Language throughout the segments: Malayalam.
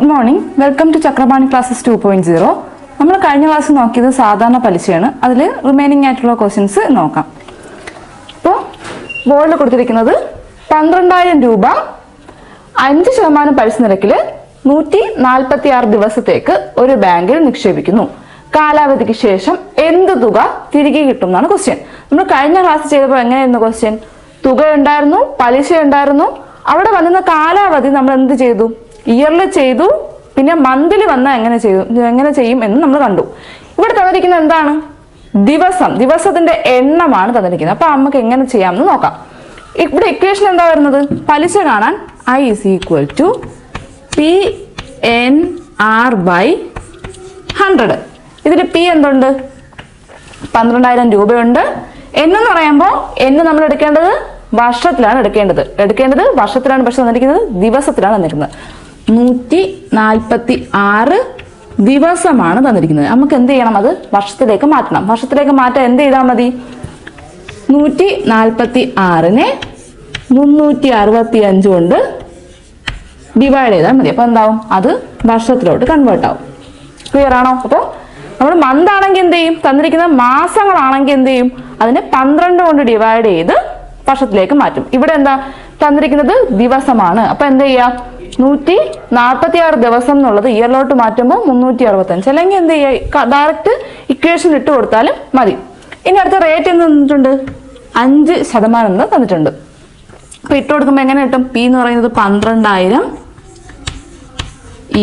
Good morning, welcome to Chakrapani classes 2.0. നമ്മൾ കഴിഞ്ഞ ക്ലാസ് നോക്കിയത് സാധാരണ പലിശയാണ്. അതിൽ റിമൈനിങ് ആയിട്ടുള്ള ക്വസ്റ്റ്യൻസ് നോക്കാം. അപ്പോൾ ബോർഡിൽ കൊടുത്തിരിക്കുന്നത് 12,000 രൂപ 5% പലിശ നിരക്കിൽ 146 ദിവസത്തേക്ക് ഒരു ബാങ്കിൽ നിക്ഷേപിക്കുന്നു. കാലാവധിക്ക് ശേഷം എന്ത് തുക തിരികെ കിട്ടും എന്നാണ് ക്വസ്റ്റ്യൻ. നമ്മൾ കഴിഞ്ഞ ക്ലാസ് ചെയ്തപ്പോൾ എങ്ങനെയായിരുന്നു ക്വസ്റ്റ്യൻ? തുക ഉണ്ടായിരുന്നു, പലിശ ഉണ്ടായിരുന്നു. അവിടെ വന്ന കാലാവധി നമ്മൾ എന്ത് ചെയ്തു? ഇയറിൽ ചെയ്തു, പിന്നെ മന്തിൽ വന്നാൽ എങ്ങനെ ചെയ്യും എന്ന് നമ്മൾ കണ്ടു. ഇവിടെ തന്നിരിക്കുന്നത് എന്താണ്? ദിവസത്തിന്റെ എണ്ണമാണ് തന്നിരിക്കുന്നത്. അപ്പൊ നമുക്ക് എങ്ങനെ ചെയ്യാമെന്ന് നോക്കാം. ഇവിടെ ഇക്വേഷൻ എന്താ വരുന്നത്? പലിശ കാണാൻ I is equal to PNR/100. ഇതിൽ P എന്തുണ്ട്? 12,000 രൂപയുണ്ട്. എന്ന് പറയുമ്പോൾ നമ്മൾ എടുക്കേണ്ടത് വർഷത്തിലാണ് എടുക്കേണ്ടത് വർഷത്തിലാണ്, പക്ഷെ തന്നിരിക്കുന്നത് ദിവസത്തിലാണ് തന്നിരിക്കുന്നത്. 146 ദിവസമാണ് തന്നിരിക്കുന്നത്. നമുക്ക് എന്ത് ചെയ്യണം? അത് വർഷത്തിലേക്ക് മാറ്റണം. വർഷത്തിലേക്ക് മാറ്റാൻ എന്ത് ചെയ്താൽ മതി? 146നെ 365 കൊണ്ട് ഡിവൈഡ് ചെയ്താൽ മതി. അപ്പൊ എന്താവും? അത് വർഷത്തിലോട്ട് കൺവേർട്ട് ആവും. ക്ലിയർ ആണോ? അപ്പോൾ നമ്മൾ മന്ത് ആണെങ്കിൽ എന്ത് ചെയ്യും? തന്നിരിക്കുന്ന മാസങ്ങളാണെങ്കിൽ എന്ത് ചെയ്യും? അതിനെ 12 കൊണ്ട് ഡിവൈഡ് ചെയ്ത് വർഷത്തിലേക്ക് മാറ്റും. ഇവിടെ എന്താ തന്നിരിക്കുന്നത്? ദിവസമാണ്. അപ്പൊ എന്ത് ചെയ്യാം? 146 ദിവസം എന്നുള്ളത് ഇയറിലോട്ട് മാറ്റുമ്പോൾ 365, അല്ലെങ്കിൽ എന്ത് ചെയ്യുക? ഡയറക്റ്റ് ഇക്വേഷൻ ഇട്ട് കൊടുത്താലും മതി. ഇനി അടുത്ത റേറ്റ് എന്ന് തന്നിട്ടുണ്ട് 5% എന്ന് തന്നിട്ടുണ്ട്. അപ്പൊ ഇട്ട് കൊടുക്കുമ്പോൾ എങ്ങനെ കിട്ടും? P എന്ന് പറയുന്നത് 12,000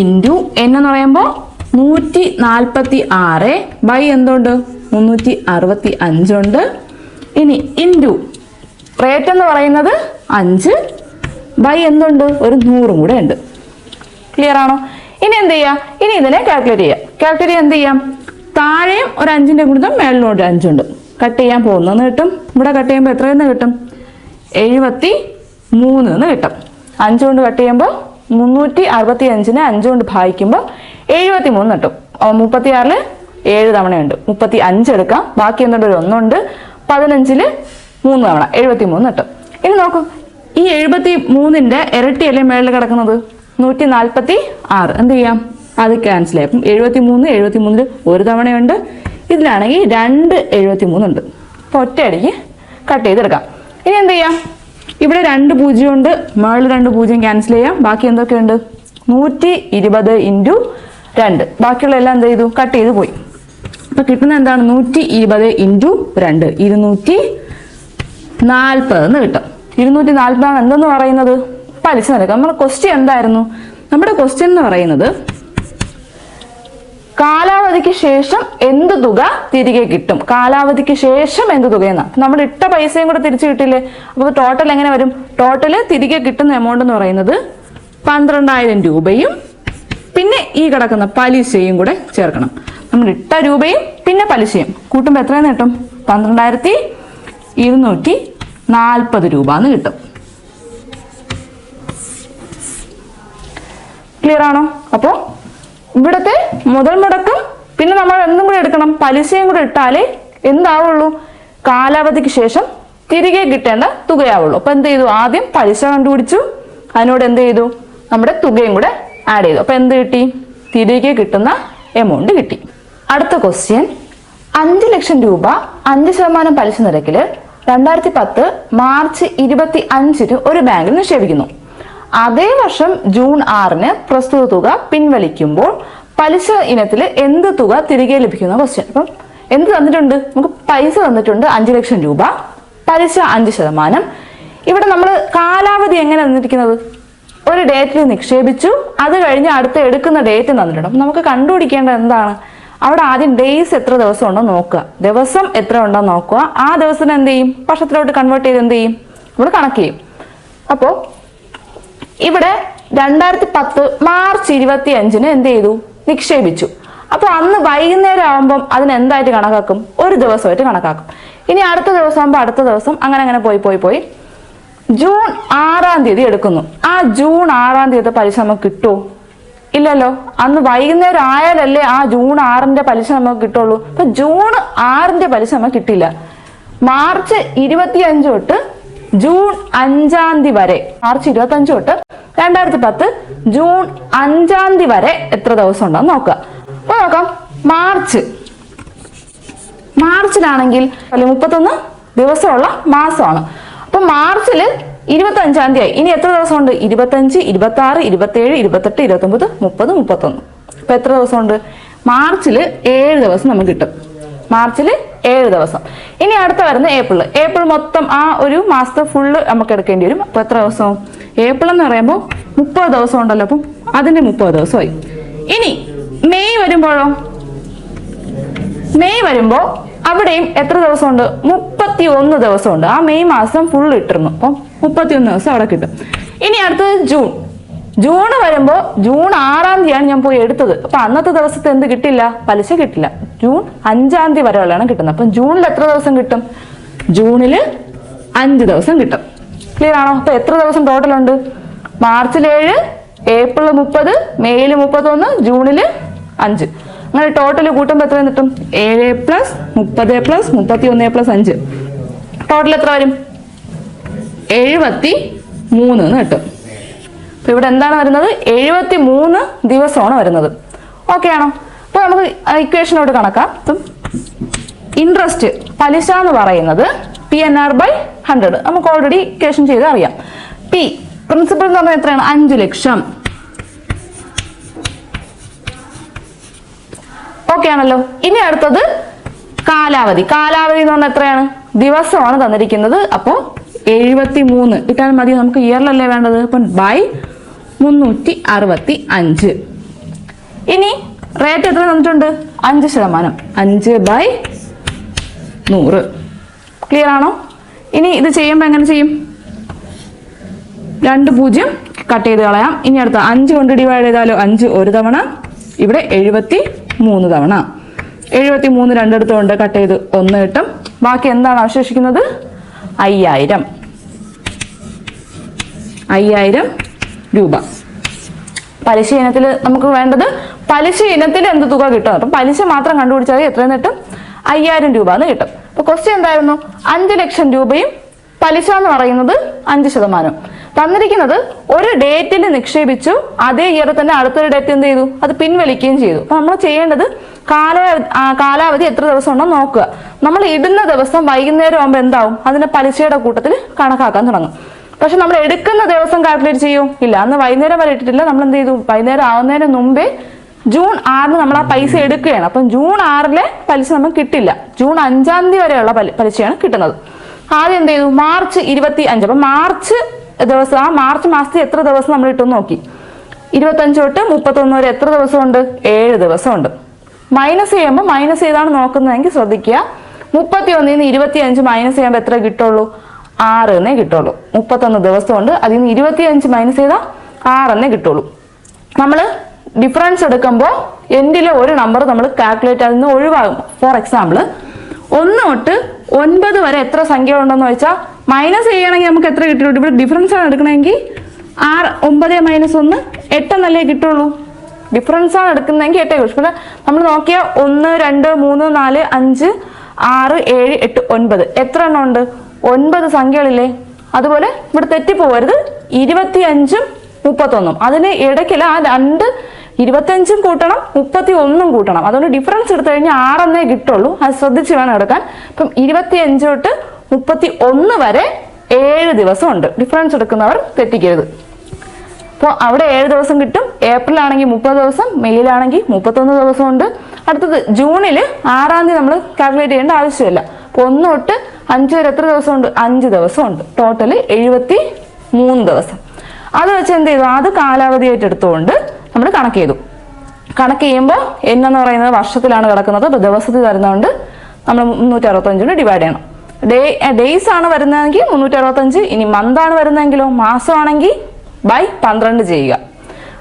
ഇൻറ്റു N എന്ന് പറയുമ്പോൾ 146 ബൈ എന്തുണ്ട്? 365 ഉണ്ട്. ഇനി ഇൻറ്റു റേറ്റ് എന്ന് പറയുന്നത് 5 ബൈ എന്തുണ്ട്? ഒരു 100 കൂടെ ഉണ്ട്. ക്ലിയർ ആണോ? ഇനി എന്ത് ചെയ്യാം? ഇനി ഇതിനെ കാൽക്കുലേറ്റ് ചെയ്യാം. എന്ത് ചെയ്യാം? താഴെയും ഒരു 5ന്റെ ഗുണിതം, മേളിലും ഒരു 5 ഉണ്ട്. കട്ട് ചെയ്യാൻ പോകുന്നതെന്ന് കിട്ടും. ഇവിടെ കട്ട് ചെയ്യുമ്പോൾ എത്രയെന്ന് കിട്ടും? 73 എന്ന് കിട്ടും. 5 കൊണ്ട് കട്ട് ചെയ്യുമ്പോൾ 365നെ 5 കൊണ്ട് ഭാഗിക്കുമ്പോൾ 73 കിട്ടും. 36ൽ 7 തവണയുണ്ട്. 35 എടുക്കാം. ബാക്കി എന്തുണ്ട്? ഒരു 1 ഉണ്ട്. 15ൽ 3 തവണ 73 കിട്ടും. ഇനി നോക്കൂ, ഈ 73ന്റെ ഇരട്ടിയല്ലേ മേളിൽ കിടക്കുന്നത്? 146. എന്ത് ചെയ്യാം? അത് ക്യാൻസൽ ആയി. അപ്പം 73ൽ 1 തവണയുണ്ട്. ഇതിലാണെങ്കിൽ 2 73 ഉണ്ട്. അപ്പോൾ ഒറ്റയടിക്ക് കട്ട് ചെയ്തെടുക്കാം. ഇനി എന്ത് ചെയ്യാം? ഇവിടെ 2 0 ഉണ്ട്. മേളിൽ 2 0 ക്യാൻസൽ ചെയ്യാം. ബാക്കി എന്തൊക്കെയുണ്ട്? 120 ഇൻറ്റു 2. ബാക്കിയുള്ള എല്ലാം എന്ത് ചെയ്തു? കട്ട് ചെയ്ത് പോയി. അപ്പൊ കിട്ടുന്നത് എന്താണ്? 120 ഇൻറ്റു 2 240 എന്ന് കിട്ടും. 240 എന്തെന്ന് പറയുന്നത്? പലിശ നിരക്ക്. നമ്മുടെ ക്വസ്റ്റ്യൻ എന്തായിരുന്നു? നമ്മുടെ ക്വസ്റ്റ്യൻ എന്ന് പറയുന്നത് കാലാവധിക്ക് ശേഷം എന്ത് തുക തിരികെ കിട്ടും? കാലാവധിക്ക് ശേഷം എന്ത് തുകയെന്നാ? നമ്മൾ ഇട്ട പൈസയും കൂടെ തിരിച്ചു കിട്ടില്ലേ? അപ്പോൾ ടോട്ടൽ എങ്ങനെ വരും? ടോട്ടല് തിരികെ കിട്ടുന്ന എമൗണ്ട് എന്ന് പറയുന്നത് 12,000 രൂപയും പിന്നെ ഈ കിടക്കുന്ന പലിശയും കൂടെ ചേർക്കണം. നമ്മൾ ഇട്ട രൂപയും പിന്നെ പലിശയും കൂട്ടുമ്പോൾ എത്രയെന്ന് കിട്ടും? 12,240 രൂപ എന്ന് കിട്ടും. ക്ലിയർ ആണോ? അപ്പോൾ ഇവിടത്തെ മുതൽ മുടക്കും പിന്നെ നമ്മൾ എന്തും കൂടെ എടുക്കണം, പലിശയും കൂടെ ഇട്ടാലേ എന്താവുള്ളൂ? കാലാവധിക്ക് ശേഷം തിരികെ കിട്ടേണ്ട തുകയാവുള്ളൂ. അപ്പൊ എന്ത് ചെയ്തു? ആദ്യം പലിശ കണ്ടുപിടിച്ചു, അതിനോട് എന്ത് ചെയ്തു? നമ്മുടെ തുകയും കൂടെ ആഡ് ചെയ്തു. അപ്പൊ എന്ത് കിട്ടി? തിരികെ കിട്ടുന്ന എമൗണ്ട് കിട്ടി. അടുത്ത ക്വസ്റ്റ്യൻ, 5 ലക്ഷം രൂപ 5% പലിശ നിരക്കിൽ 2010 മാർച്ച് 25 ഒരു ബാങ്കിൽ നിക്ഷേപിക്കുന്നു. അതേ വർഷം ജൂൺ 6 പ്രസ്തുത തുക പിൻവലിക്കുമ്പോൾ പലിശ ഇനത്തിൽ എന്ത് തുക തിരികെ ലഭിക്കുന്ന ക്വസ്റ്റ്യൻ. അപ്പം എന്ത് തന്നിട്ടുണ്ട്? നമുക്ക് പൈസ തന്നിട്ടുണ്ട് 5 ലക്ഷം രൂപ, പലിശ 5%. ഇവിടെ നമ്മൾ കാലാവധി എങ്ങനെ തന്നിരിക്കുന്നത്? ഒരു ഡേറ്റിൽ നിക്ഷേപിച്ചു, അത് കഴിഞ്ഞ് അടുത്ത എടുക്കുന്ന ഡേറ്റ് തന്നിട്ടുണ്ട്. അപ്പം നമുക്ക് കണ്ടുപിടിക്കേണ്ടത് എന്താണ്? അവിടെ ആദ്യം ഡേയ്സ് എത്ര ദിവസം ഉണ്ടോ നോക്കുക, ദിവസം എത്ര ഉണ്ടോ നോക്കുക. ആ ദിവസത്തിന് എന്ത് ചെയ്യും? വർഷത്തിലോട്ട് കൺവേർട്ട് ചെയ്ത് എന്ത് ചെയ്യും? നമ്മൾ കണക്ക് ചെയ്യും. അപ്പോൾ ഇവിടെ 2010 മാർച്ച് 25 എന്ത് ചെയ്തു? നിക്ഷേപിച്ചു. അപ്പൊ അന്ന് വൈകുന്നേരം ആകുമ്പം അതിനെന്തായിട്ട് കണക്കാക്കും? ഒരു ദിവസമായിട്ട് കണക്കാക്കും. ഇനി അടുത്ത ദിവസം ആകുമ്പോൾ അടുത്ത ദിവസം, അങ്ങനെ പോയി ജൂൺ 6 എടുക്കുന്നു. ആ ജൂൺ 6 പലിശ നമുക്ക് കിട്ടുമോ? ഇല്ലല്ലോ. അന്ന് വൈകുന്നേരം ആയാലല്ലേ ആ ജൂൺ 6 പലിശ നമുക്ക് കിട്ടുള്ളൂ. അപ്പൊ ജൂൺ 6 പലിശ നമുക്ക് കിട്ടില്ല. മാർച്ച് 25 തൊട്ട് ജൂൺ 5 വരെ, മാർച്ച് 25 തൊട്ട് 2010 ജൂൺ 5-ാം തീയതി വരെ എത്ര ദിവസം ഉണ്ടെന്ന് നോക്കുക. അപ്പൊ നോക്കാം, മാർച്ചിലാണെങ്കിൽ 31 ദിവസമുള്ള മാസമാണ്. അപ്പൊ മാർച്ചില് 25-ാം തീയതി ആയി. ഇനി എത്ര ദിവസമുണ്ട്? 25, 26, 27, 28, 29, 30, 31. അപ്പൊ എത്ര ദിവസമുണ്ട്? മാർച്ചില് 7 ദിവസം നമുക്ക് കിട്ടും. മാർച്ചില് 7 ദിവസം. ഇനി അടുത്ത വരുന്ന ഏപ്രിൽ മൊത്തം ആ ഒരു മാസത്തെ ഫുള്ള് നമുക്ക് എടുക്കേണ്ടി വരും. അപ്പൊ എത്ര ദിവസവും? ഏപ്രിൽ എന്ന് പറയുമ്പോൾ 30 ദിവസം ഉണ്ടല്ലോ, അപ്പം അതിന്റെ 30 ദിവസമായി. ഇനി മെയ് വരുമ്പോ അവിടെയും എത്ര ദിവസമുണ്ട്? 31 ദിവസമുണ്ട്. ആ മെയ് മാസം ഫുള്ള് ഇട്ടിരുന്നു, അപ്പം 31 ദിവസം അവിടെ കിട്ടും. ഇനി അടുത്തത് ജൂൺ വരുമ്പോ ജൂൺ 6-ാം തീയതിയാണ് ഞാൻ പോയി എടുത്തത്. അപ്പൊ അന്നത്തെ ദിവസത്തെ എന്ത് കിട്ടില്ല? പലിശ കിട്ടില്ല. ജൂൺ 5-ാം തീയതി വരെയുള്ളതാണ് കിട്ടുന്നത്. അപ്പൊ ജൂണിൽ എത്ര ദിവസം കിട്ടും? ജൂണില് 5 ദിവസം കിട്ടും. ക്ലിയർ ആണോ? അപ്പൊ എത്ര ദിവസം ടോട്ടൽ ഉണ്ട്? മാർച്ചിൽ 7, ഏപ്രിൽ 30, മെയ്യില് 31, ജൂണില് 5. അങ്ങനെ ടോട്ടൽ കൂട്ടുമ്പോൾ എത്ര കിട്ടും? 7 + 30 + 31 + 5. ടോട്ടൽ എത്ര വരും? 73 എന്ന് കിട്ടും. അപ്പൊ ഇവിടെ എന്താണ് വരുന്നത്? 73 ദിവസമാണ് വരുന്നത്. ഓക്കെ ആണോ? അപ്പൊ നമുക്ക് ഇക്വേഷനോട് കണക്കാം. ഇൻട്രസ്റ്റ് പലിശ എന്ന് പറയുന്നത് PNR/100. നമുക്ക് ഓൾറെഡി ഇക്വേഷൻ ചെയ്ത് അറിയാം. പ്രിൻസിപ്പൽ എന്ന് പറഞ്ഞാൽ എത്രയാണ്? 5 ലക്ഷം. ഓക്കെ ആണല്ലോ. ഇനി അടുത്തത് കാലാവധി എന്ന് പറഞ്ഞാൽ എത്രയാണ്? ദിവസമാണ് തന്നിരിക്കുന്നത്. അപ്പോ 73 ഇട്ടാൽ മതി. നമുക്ക് ഇയറിലല്ലേ വേണ്ടത്. അപ്പം ബൈ 365. ഇനി റേറ്റ് എത്ര തന്നിട്ടുണ്ട്? 5%. 5/100. ക്ലിയർ ആണോ? ഇനി ഇത് ചെയ്യുമ്പോൾ എങ്ങനെ ചെയ്യും? 2 0 കട്ട് ചെയ്ത് കളയാം. ഇനി അടുത്ത 5 കൊണ്ട് ഡിവൈഡ് ചെയ്താലോ? 5 ഒരു തവണ, ഇവിടെ 73 തവണ. 73 രണ്ടിടത്തും കൊണ്ട് കട്ട് ചെയ്ത് 1 കിട്ടും. ബാക്കി എന്താണ് അവശേഷിക്കുന്നത്? 5000 രൂപ. പലിശ ഇനത്തിൽ നമുക്ക് വേണ്ടത് പലിശ ഇനത്തിൽ എന്ത് തുക കിട്ടും? അപ്പം പലിശ മാത്രം കണ്ടുപിടിച്ചാൽ എത്രയെന്ന് കിട്ടും? 5000 രൂപ എന്ന് കിട്ടും. അപ്പൊ ക്വസ്റ്റ്യൻ എന്തായിരുന്നു? 5 ലക്ഷം രൂപയും പലിശ എന്ന് പറയുന്നത് 5%. തന്നിരിക്കുന്നത് ഒരു ഡേറ്റിൽ നിക്ഷേപിച്ചു, അതേ ഇയർ തന്നെ അടുത്തൊരു ഡേറ്റ് എന്ത് ചെയ്തു? അത് പിൻവലിക്കുകയും ചെയ്തു. അപ്പൊ നമ്മൾ ചെയ്യേണ്ടത് കാലാവധി എത്ര ദിവസം ഉണ്ടെന്ന് നോക്കുക. നമ്മൾ ഇടുന്ന ദിവസം വൈകുന്നേരം ആകുമ്പോൾ എന്താവും? അതിന്റെ പലിശയുടെ കൂട്ടത്തിൽ കണക്കാക്കാൻ തുടങ്ങും. പക്ഷെ നമ്മൾ എടുക്കുന്ന ദിവസം കാൽക്കുലേറ്റ് ചെയ്യും? ഇല്ല. അന്ന് വൈകുന്നേരം വരെ ഇട്ടിട്ടില്ല. നമ്മൾ എന്ത് ചെയ്തു? വൈകുന്നേരം ആവുന്നതിന് മുമ്പേ ജൂൺ 6-ന് നമ്മൾ ആ പൈസ എടുക്കുകയാണ്. അപ്പം ജൂൺ 6-ലെ പലിശ നമുക്ക് കിട്ടില്ല. ജൂൺ 5-ാം തീയതി വരെയുള്ള പലിശയാണ് കിട്ടുന്നത്. ആദ്യം എന്ത് ചെയ്തു? മാർച്ച് 25. അപ്പൊ മാർച്ച് ദിവസം, ആ മാർച്ച് മാസത്തിൽ എത്ര ദിവസം നമ്മൾ ഇട്ടെന്ന് നോക്കി. 25 തൊട്ട് 31 വരെ എത്ര ദിവസമുണ്ട്? 7 ദിവസമുണ്ട്. മൈനസ് ചെയ്യുമ്പോൾ മൈനസ് ചെയ്താണ് നോക്കുന്നതെങ്കിൽ ശ്രദ്ധിക്കുക. 31-ൽ നിന്ന് 25 മൈനസ് ചെയ്യുമ്പോൾ എത്ര കിട്ടുള്ളൂ? 6 എന്നേ കിട്ടുള്ളൂ. 31 ദിവസമുണ്ട്. അതിൽ നിന്ന് 25 മൈനസ് ചെയ്താൽ 6 എന്നേ കിട്ടുള്ളൂ. നമ്മൾ ഡിഫറൻസ് എടുക്കുമ്പോൾ എൻഡിലെ ഒരു നമ്പർ നമ്മൾ കാൽക്കുലേറ്റ് അതിൽ നിന്ന് ഒഴിവാകും. ഫോർ എക്സാമ്പിൾ 1 തൊട്ട് 9 വരെ എത്ര സംഖ്യ ഉണ്ടെന്ന് വെച്ചാൽ മൈനസ് ചെയ്യണമെങ്കിൽ നമുക്ക് എത്ര കിട്ടുള്ളൂ? ഇവിടെ ഡിഫറൻസ് ആണ് എടുക്കണമെങ്കിൽ 9 - 1 8 എന്നല്ലേ കിട്ടുള്ളൂ. ഡിഫറൻസ് ആണ് എടുക്കുന്നതെങ്കിൽ 8 കിട്ടും. പിന്നെ നമ്മൾ നോക്കിയാൽ 1 2 3 4 5 6 7 8 9 എത്ര എണ്ണം ഉണ്ട്? 9 സംഖ്യകളില്ലേ? അതുപോലെ ഇവിടെ തെറ്റിപ്പോവരുത്. 25-ഉം 31-ഉം അതിന് ഇടയ്ക്കില്ല. ആ 25-ഉം കൂട്ടണം, 31-ഉം കൂട്ടണം. അതുകൊണ്ട് ഡിഫറൻസ് എടുത്തു കഴിഞ്ഞാൽ 6 എന്നേ കിട്ടുള്ളൂ. അത് ശ്രദ്ധിച്ച് വേണം എടുക്കാൻ. അപ്പം 25 തൊട്ട് 31 വരെ 7 ദിവസം ഉണ്ട്. ഡിഫറൻസ് എടുക്കുന്നവർ തെറ്റിക്കരുത്. അപ്പോൾ അവിടെ 7 ദിവസം കിട്ടും. ഏപ്രിലാണെങ്കിൽ 30 ദിവസം, മെയ്യിലാണെങ്കിൽ 31 ദിവസം ഉണ്ട്. അടുത്തത് ജൂണില് 6-ാം തീയതി നമ്മൾ കാൽക്കുലേറ്റ് ചെയ്യേണ്ട ആവശ്യമില്ല. അപ്പോൾ 1 തൊട്ട് 5 വരെ എത്ര ദിവസം ഉണ്ട്? 5 ദിവസം ഉണ്ട്. ടോട്ടല് 73 ദിവസം. അത് വെച്ച് എന്ത് ചെയ്തു? അത് കാലാവധിയായിട്ട് എടുത്തുകൊണ്ട് നമ്മൾ കണക്ക് ചെയ്തു. കണക്ക് ചെയ്യുമ്പോൾ എന്ന് പറയുന്നത് വർഷത്തിലാണ് കിടക്കുന്നത്. അപ്പോൾ ദിവസത്തിൽ വരുന്നതുകൊണ്ട് നമ്മൾ 365 ഡിവൈഡ് ചെയ്യണം. ഡേയ്സ് ആണ് വരുന്നതെങ്കിൽ 365. ഇനി മന്ത് ആണ് വരുന്നതെങ്കിലോ? മാസമാണെങ്കിൽ ബൈ 12 ചെയ്യുക.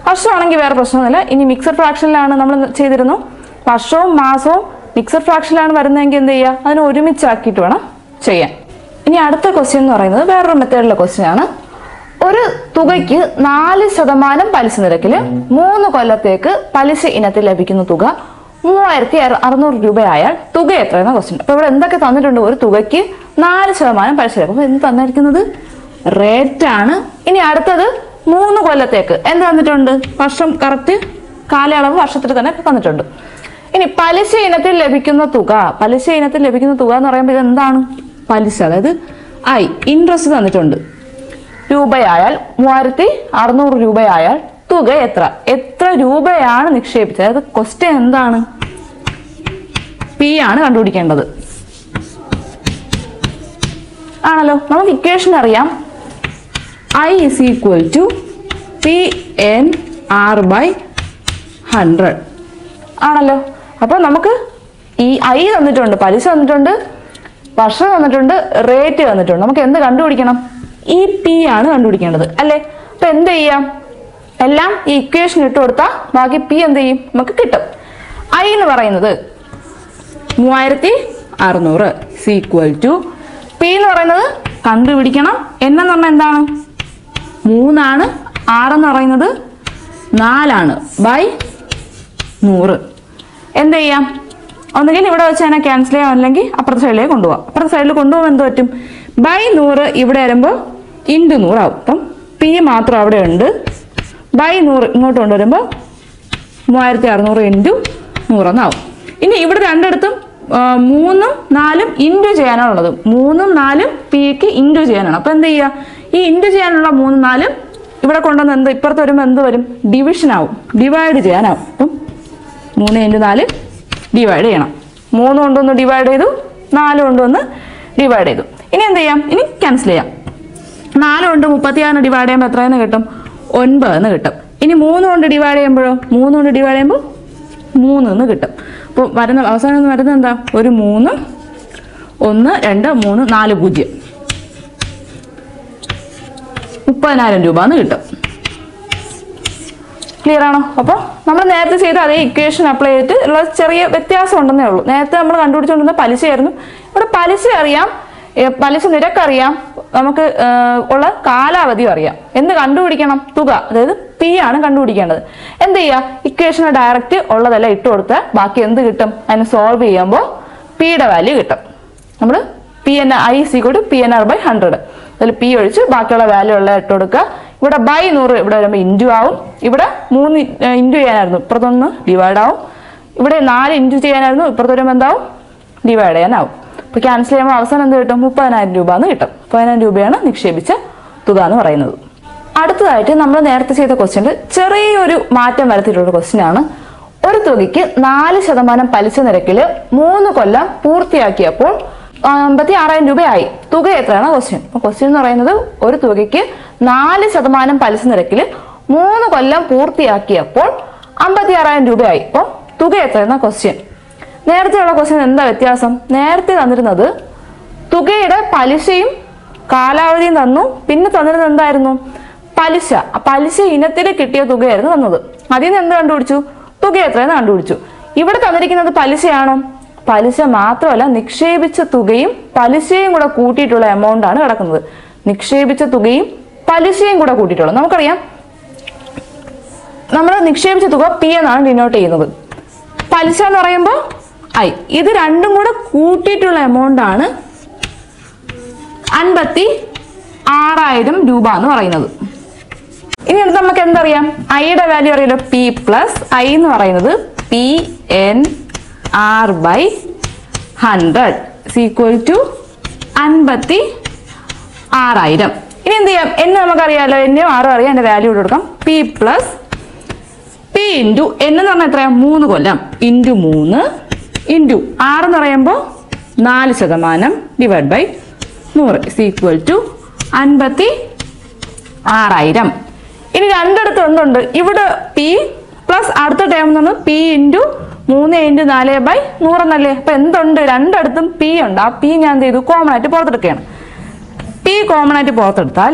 വർഷമാണെങ്കിൽ വേറെ പ്രശ്നമൊന്നുമില്ല. ഇനി മിക്സഡ് ഫ്രാക്ഷനിലാണ് നമ്മൾ ചെയ്തിരുന്നു. വർഷവും മാസവും മിക്സഡ് ഫ്രാക്ഷനിലാണ് വരുന്നതെങ്കിൽ എന്ത് ചെയ്യുക? അതിനെ ഒരുമിച്ചാക്കിയിട്ട് വേണം ചെയ്യാൻ. ഇനി അടുത്ത ക്വസ്റ്റ്യൻ എന്ന് പറയുന്നത് വേറൊരു മെത്തേഡിലെ ക്വസ്റ്റ്യൻ ആണ്. ഒരു തുകയ്ക്ക് 4% പലിശ നിരക്കിൽ 3 കൊല്ലത്തേക്ക് പലിശ ഇനത്തിൽ ലഭിക്കുന്ന തുക 3600 രൂപയായാൽ തുക എത്രയെന്ന ക്വസ്റ്റ്യൻ. അപ്പൊ ഇവിടെ എന്തൊക്കെ തന്നിട്ടുണ്ട്? ഒരു തുകയ്ക്ക് 4% പലിശ നിരക്ക്. അപ്പൊ എന്ത് തന്നിരിക്കുന്നത്? റേറ്റ് ആണ്. ഇനി അടുത്തത് 3 കൊല്ലത്തേക്ക് എന്ത് തന്നിട്ടുണ്ട്? വർഷം കറക്റ്റ് കാലയളവ് വർഷത്തിൽ തന്നെ തന്നിട്ടുണ്ട്. ഇനി പലിശ ഇനത്തിൽ ലഭിക്കുന്ന തുക എന്ന് പറയുമ്പോൾ ഇത് എന്താണ്? പലിശ, അതായത് ഇൻട്രസ്റ്റ് തന്നിട്ടുണ്ട്. രൂപയായാൽ 3600 രൂപയായാൽ തുക എത്ര രൂപയാണ് നിക്ഷേപിച്ചത്? അതായത് ക്വസ്റ്റ്യൻ എന്താണ്? പി ആണ് കണ്ടുപിടിക്കേണ്ടത് ആണല്ലോ. നമുക്ക് ഇക്വേഷൻ അറിയാം, I is equal to PNR/100 ആണല്ലോ. അപ്പൊ നമുക്ക് ഈ I തന്നിട്ടുണ്ട്, പലിശ തന്നിട്ടുണ്ട്, വർഷം തന്നിട്ടുണ്ട്, റേറ്റ് തന്നിട്ടുണ്ട്. നമുക്ക് എന്ത് കണ്ടുപിടിക്കണം? ഈ പി ആണ് കണ്ടുപിടിക്കേണ്ടത് അല്ലേ? അപ്പൊ എന്ത് ചെയ്യാം? എല്ലാം ഈ ഇക്വേഷൻ ഇട്ട് കൊടുത്താൽ ബാക്കി പി എന്ത് ചെയ്യും? നമുക്ക് കിട്ടും. I എന്ന് പറയുന്നത് 3600 is equal to പി എന്ന് പറയുന്നത് കണ്ടുപിടിക്കണം. എന്ന് പറഞ്ഞാൽ എന്താണ്? 3 ആണ്. 6 എന്ന് പറയുന്നത് 4 ആണ്. ബൈ 100. എന്ത് ചെയ്യാം? ഒന്നുകിൽ ഇവിടെ വെച്ച് തന്നെ ക്യാൻസൽ ചെയ്യാം, അല്ലെങ്കിൽ അപ്പുറത്തെ സൈഡിലേക്ക് കൊണ്ടുപോകാം. അപ്പുറത്തെ സൈഡിൽ കൊണ്ടുപോകാൻ എന്ത് പറ്റും? ബൈ 100 ഇവിടെ വരുമ്പോൾ ഇൻറ്റു 100 ആവും. അപ്പം പി മാത്രം അവിടെ ഉണ്ട്. ബൈ 100 ഇങ്ങോട്ട് കൊണ്ടുവരുമ്പോൾ 3600 ഇൻറ്റു 100 എന്നാവും. ഇനി ഇവിടെ രണ്ടിടത്തും 3ഉം 4ഉം ഇൻറ്റു ചെയ്യാനാണുള്ളത്. 3ഉം 4ഉം പിക്ക് ഇൻറ്റു ചെയ്യാനാണ്. അപ്പം എന്ത് ചെയ്യുക? ഈ ഇൻറ്റു ചെയ്യാനുള്ള 3ഉം 4ഉം ഇവിടെ കൊണ്ടുവന്ന് ഇപ്പുറത്ത് വരുമ്പോൾ എന്ത് വരും? ഡിവിഷൻ ആവും, ഡിവൈഡ് ചെയ്യാനാവും. അപ്പം 3 × 4 ഡിവൈഡ് ചെയ്യണം. 3 കൊണ്ടൊന്ന് ഡിവൈഡ് ചെയ്തു, 4 കൊണ്ടൊന്ന് ഡിവൈഡ് ചെയ്തു. ഇനി എന്ത് ചെയ്യാം? ഇനി ക്യാൻസൽ ചെയ്യാം. 4 കൊണ്ട് 36 ഡിവൈഡ് ചെയ്യുമ്പോൾ എത്രയെന്ന് കിട്ടും? 9 എന്ന് കിട്ടും. ഇനി 3 കൊണ്ട് ഡിവൈഡ് ചെയ്യുമ്പോഴോ? 3 കൊണ്ട് ഡിവൈഡ് ചെയ്യുമ്പോൾ 3 എന്ന് കിട്ടും. അപ്പോൾ അവസാനം വരുന്നത് എന്താ? ഒരു 3, 1, 2, 3, 4, 0. 30,000 രൂപ എന്ന് കിട്ടും. ക്ലിയർ ആണോ? അപ്പോൾ നമ്മൾ നേരത്തെ ചെയ്ത അതേ ഇക്വേഷൻ അപ്ലൈ ചെയ്തിട്ട് ഉള്ള ചെറിയ വ്യത്യാസം ഉണ്ടെന്നേ ഉള്ളൂ. നേരത്തെ നമ്മൾ കണ്ടുപിടിച്ചുകൊണ്ടിരുന്ന പലിശയായിരുന്നു. ഇവിടെ പലിശ അറിയാം, പലിശ നിരക്കറിയാം, നമുക്ക് ഉള്ള കാലാവധിയും അറിയാം. എന്ത് കണ്ടുപിടിക്കണം? തുക, അതായത് പി ആണ് കണ്ടുപിടിക്കേണ്ടത്. എന്ത് ചെയ്യുക? ഇക്വേഷന് ഡയറക്റ്റ് ഉള്ളതെല്ലാം ഇട്ട് കൊടുത്ത് ബാക്കി എന്ത് കിട്ടും? അതിനെ സോൾവ് ചെയ്യുമ്പോൾ പിയുടെ വാല്യൂ കിട്ടും. നമ്മൾ I is equal to PNR/100. അതിൽ പി ഒഴിച്ച് ബാക്കിയുള്ള വാല്യൂ ഉള്ള ഇട്ട് കൊടുക്കുക. ഇവിടെ ബൈ 100 ഇവിടെ വരുമ്പോൾ ഇൻറ്റു ആവും. ഇവിടെ 3 ഇൻറ്റു ചെയ്യാനായിരുന്നു, ഇപ്പുറത്തൊന്ന് ഡിവൈഡ് ആവും. ഇവിടെ 4 ഇൻറ്റു ചെയ്യാനായിരുന്നു, ഇപ്പുറത്ത് വരുമ്പോൾ എന്താവും? ഡിവൈഡ് ചെയ്യാനാവും. അപ്പോൾ ക്യാൻസൽ ചെയ്യുമ്പോൾ അവസാനം എന്ത് കിട്ടും? 30,000 രൂപ എന്ന് കിട്ടും. 30,000 രൂപയാണ് നിക്ഷേപിച്ച തുക എന്ന് പറയുന്നത്. അടുത്തതായിട്ട് നമ്മൾ നേരത്തെ ചെയ്ത ക്വസ്റ്റ്യനിൽ ചെറിയൊരു മാറ്റം വരുത്തിയിട്ടുള്ള ക്വസ്റ്റ്യൻ ആണ്. ഒരു തുകയ്ക്ക് 4% പലിശ നിരക്കിൽ 3 കൊല്ലം പൂർത്തിയാക്കിയപ്പോൾ 56,000 രൂപയായി. തുക എത്രയാണ് ക്വസ്റ്റ്യൻ. അപ്പോൾ ക്വസ്റ്റ്യൻ എന്ന് പറയുന്നത് ഒരു തുകയ്ക്ക് 4% പലിശ നിരക്കിൽ 3 കൊല്ലം പൂർത്തിയാക്കിയപ്പോൾ 56,000 രൂപയായി. അപ്പോൾ തുക എത്രയെന്ന ക്വസ്റ്റ്യൻ. നേരത്തെയുള്ള ക്വസ്റ്റ്യൻ എന്താ വ്യത്യാസം? നേരത്തെ തന്നിരുന്നത് തുകയുടെ പലിശയും കാലാവധിയും തന്നു. പിന്നെ തന്നിരുന്നത് എന്തായിരുന്നു? പലിശ. പലിശ ഇനത്തിൽ കിട്ടിയ തുകയായിരുന്നു തന്നത്. അതിൽ നിന്ന് എന്ത് കണ്ടുപിടിച്ചു? തുക എത്രയെന്ന് കണ്ടുപിടിച്ചു. ഇവിടെ തന്നിരിക്കുന്നത് പലിശയാണോ? പലിശ മാത്രമല്ല, നിക്ഷേപിച്ച തുകയും പലിശയും കൂടെ കൂട്ടിയിട്ടുള്ള എമൗണ്ട് ആണ് കിടക്കുന്നത്. നിക്ഷേപിച്ച തുകയും പലിശയും കൂടെ കൂട്ടിയിട്ടുള്ളത്. നമുക്കറിയാം, നമ്മൾ നിക്ഷേപിച്ച തുക പി എന്നാണ് ഡിനോട്ട് ചെയ്യുന്നത്. പലിശ എന്ന് പറയുമ്പോൾ ഇത് രണ്ടും കൂടെ കൂട്ടിയിട്ടുള്ള എമൗണ്ട് ആണ് 56,000 രൂപ എന്ന് പറയുന്നത്. ഇനി നമുക്ക് എന്തറിയാം? ഐയുടെ വാല്യൂ അറിയാലോ, പി പ്ലസ് ഐ എന്ന് പറയുന്നത് PNR/100 is equal to 56,000. ഇനി എന്ത് ചെയ്യാം? എന്ന് നമുക്കറിയാലോ, എന്നും 6 അറിയാം. എൻ്റെ വാല്യൂ ഇട്ട് കൊടുക്കാം. പി പ്ലസ് പി ഇൻറ്റു എന്ന് പറഞ്ഞാൽ എത്രയാണ്? 3 കൊല്ലം ഇൻറ്റു 3 ഇൻറ്റു 6 എന്ന് പറയുമ്പോൾ 4% divide by 100 is equal to 56,000. ഇനി രണ്ടിടത്ത് എന്തുണ്ട്? ഇവിടെ പി പ്ലസ് അടുത്ത ടേം എന്ന് പറഞ്ഞാൽ പി ഇൻറ്റു 3 × 4/100 എന്നല്ലേ. അപ്പൊ എന്തുണ്ട്? രണ്ടിടത്തും പി ഉണ്ട്. ആ പി ഞാൻ എന്ത് ചെയ്തു? കോമൺ ആയിട്ട് പുറത്തെടുക്കുകയാണ്. പി കോമൺ ആയിട്ട് പുറത്തെടുത്താൽ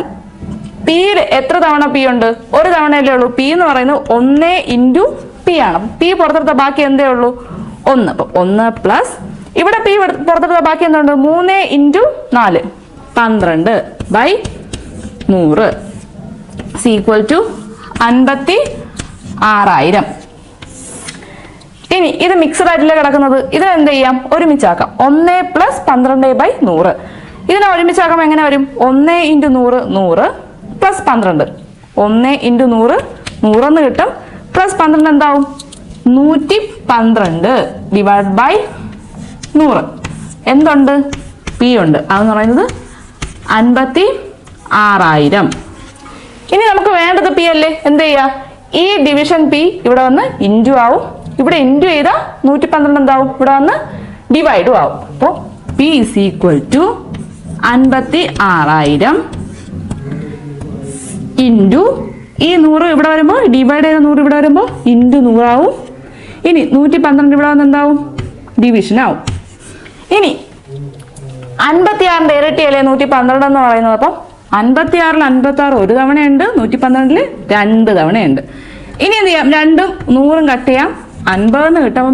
പിയിൽ എത്ര തവണ പി ഉണ്ട്? ഒരു തവണയല്ലേ ഉള്ളൂ. പി എന്ന് പറയുന്നത് 1 ഇൻറ്റു പി ആണ്. പി പുറത്തെടുത്ത ബാക്കി എന്തേ ഉള്ളൂ? 1. അപ്പൊ 1 പ്ലസ് ഇവിടെ പി പുറത്തെടുത്ത ബാക്കി എന്തുണ്ട്? 3 into 4 12 by 100 is equal to 56,000. ഇനി ഇത് മിക്സഡ് ആയിട്ടല്ലേ കിടക്കുന്നത്. ഇതിനെ എന്ത് ചെയ്യാം? ഒരുമിച്ചാക്കാം. 1 പ്ലസ് 12 ബൈ 100. ഇതിനെ ഒരുമിച്ചാക്കുമ്പോൾ എങ്ങനെ വരും? 1 ഇൻറ്റു 100 100 പ്ലസ് 12 1 × 100 100 കിട്ടും. പ്ലസ് 12 എന്താവും? 112 ഡിവൈഡ് ബൈ 100. എന്തുണ്ട്? പി ഉണ്ട്. അതെന്ന് പറയുന്നത് 56,000. ഇനി നമുക്ക് വേണ്ടത് പി അല്ലേ? എന്ത് ചെയ്യാ? ഈ ഡിവിഷൻ പി ഇവിടെ വന്ന് ഇൻറ്റു ആവും. ഇവിടെ ഇൻറ്റു ചെയ്താൽ 112 എന്താവും? ഇവിടെ വന്ന് ഡിവൈഡും ആവും. അപ്പോൾ P is equal to 56,000 into ഈ 100 ഇവിടെ വരുമ്പോൾ ഡിവൈഡ് ചെയ്ത 100 ഇവിടെ വരുമ്പോൾ ഇൻറ്റു 100 ആവും. ഇനി 112 ഇവിടെ വന്ന് എന്താവും? ഡിവിഷൻ ആവും. ഇനി 56ന്റെ ഇരട്ടിയല്ലേ 112 എന്ന് പറയുന്നത്. അപ്പം 56ൽ 56 ഒരു തവണയുണ്ട്, 112ൽ 2 തവണയുണ്ട്. ഇനി എന്ത് ചെയ്യാം? 2ഉം 100ഉം കട്ട് ചെയ്യാം, 50 കിട്ടും.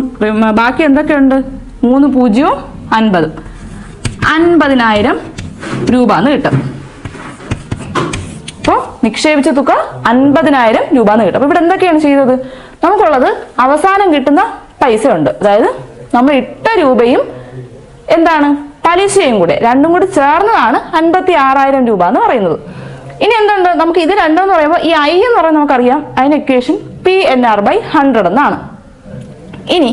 ബാക്കി എന്തൊക്കെയുണ്ട്? 3 0 50. 50,000 രൂപ എന്ന് കിട്ടും. അപ്പോൾ നിക്ഷേപിച്ച തുക 50,000 രൂപ എന്ന് കിട്ടും. അപ്പൊ ഇവിടെ എന്തൊക്കെയാണ് ചെയ്തത്? നമുക്കുള്ളത് അവസാനം കിട്ടുന്ന പൈസ ഉണ്ട്. അതായത് നമ്മൾ ഇട്ട രൂപയും എന്താണ് പലിശയും കൂടെ രണ്ടും കൂടി ചേർന്നതാണ് 56,000 രൂപ എന്ന് പറയുന്നത്. ഇനി എന്തുണ്ട്? നമുക്ക് ഇത് രണ്ടെന്ന് പറയുമ്പോൾ ഈ ഐ എന്ന് പറയുന്നത് നമുക്കറിയാം, അതിന് ഇക്വേഷൻ PNR/100 എന്നാണ്. ഇനി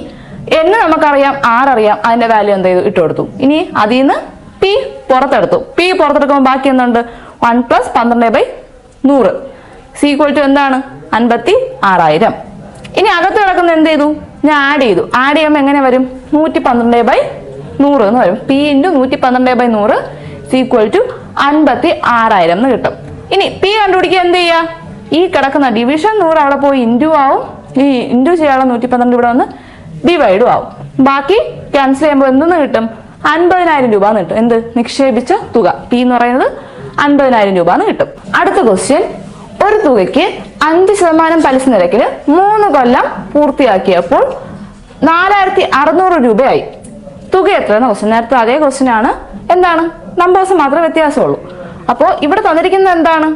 എന്ന് നമുക്കറിയാം, ആർ അറിയാം, അതിന്റെ വാല്യൂ എന്ത് ചെയ്തു? ഇട്ട് കൊടുത്തു. ഇനി അതിൽ നിന്ന് പി പുറത്തെടുത്തു. പി പുറത്തെടുക്കുമ്പോൾ ബാക്കി എന്തുണ്ട്? 1 + 12/100 = എന്താണ്? 56,000. ഇനി അകത്ത് കിടക്കുന്ന എന്ത് ചെയ്തു? ഞാൻ ആഡ് ചെയ്തു. ആഡ് ചെയ്യുമ്പോൾ എങ്ങനെ വരും? 112/100 എന്ന് വരും. P × 112/100 = 56,000 എന്ന് കിട്ടും. ഇനി പി കണ്ടുപിടിക്കുക എന്ത് ചെയ്യുക? ഈ കിടക്കുന്ന ഡിവിഷൻ 100 അവിടെ പോയി ഇൻറ്റു ആവും. ഈ ഇൻറ്റു ചെയ്യാനുള്ള 112 ഇവിടെ വന്ന് ഡിവൈഡും ആവും. ബാക്കി ക്യാൻസൽ ചെയ്യുമ്പോൾ എന്തെന്ന് കിട്ടും? 50,000 രൂപ എന്ന് കിട്ടും. എന്ത്? നിക്ഷേപിച്ച തുക. പി എന്ന് പറയുന്നത് 50,000 രൂപ എന്ന് കിട്ടും. അടുത്ത ക്വസ്റ്റ്യൻ, ഒരു തുകയ്ക്ക് 5% പലിശ നിരക്കിൽ 3 കൊല്ലം പൂർത്തിയാക്കിയപ്പോൾ 4,600 രൂപയായി. തുക എത്രയെന്ന ക്വസ്റ്റ്യൻ. നേരത്തെ അതേ ക്വസ്റ്റ്യൻ ആണ്. എന്താണ്? നമ്പേഴ്സ് മാത്രമേ വ്യത്യാസമുള്ളൂ. അപ്പോൾ ഇവിടെ തന്നിരിക്കുന്നത് എന്താണ്?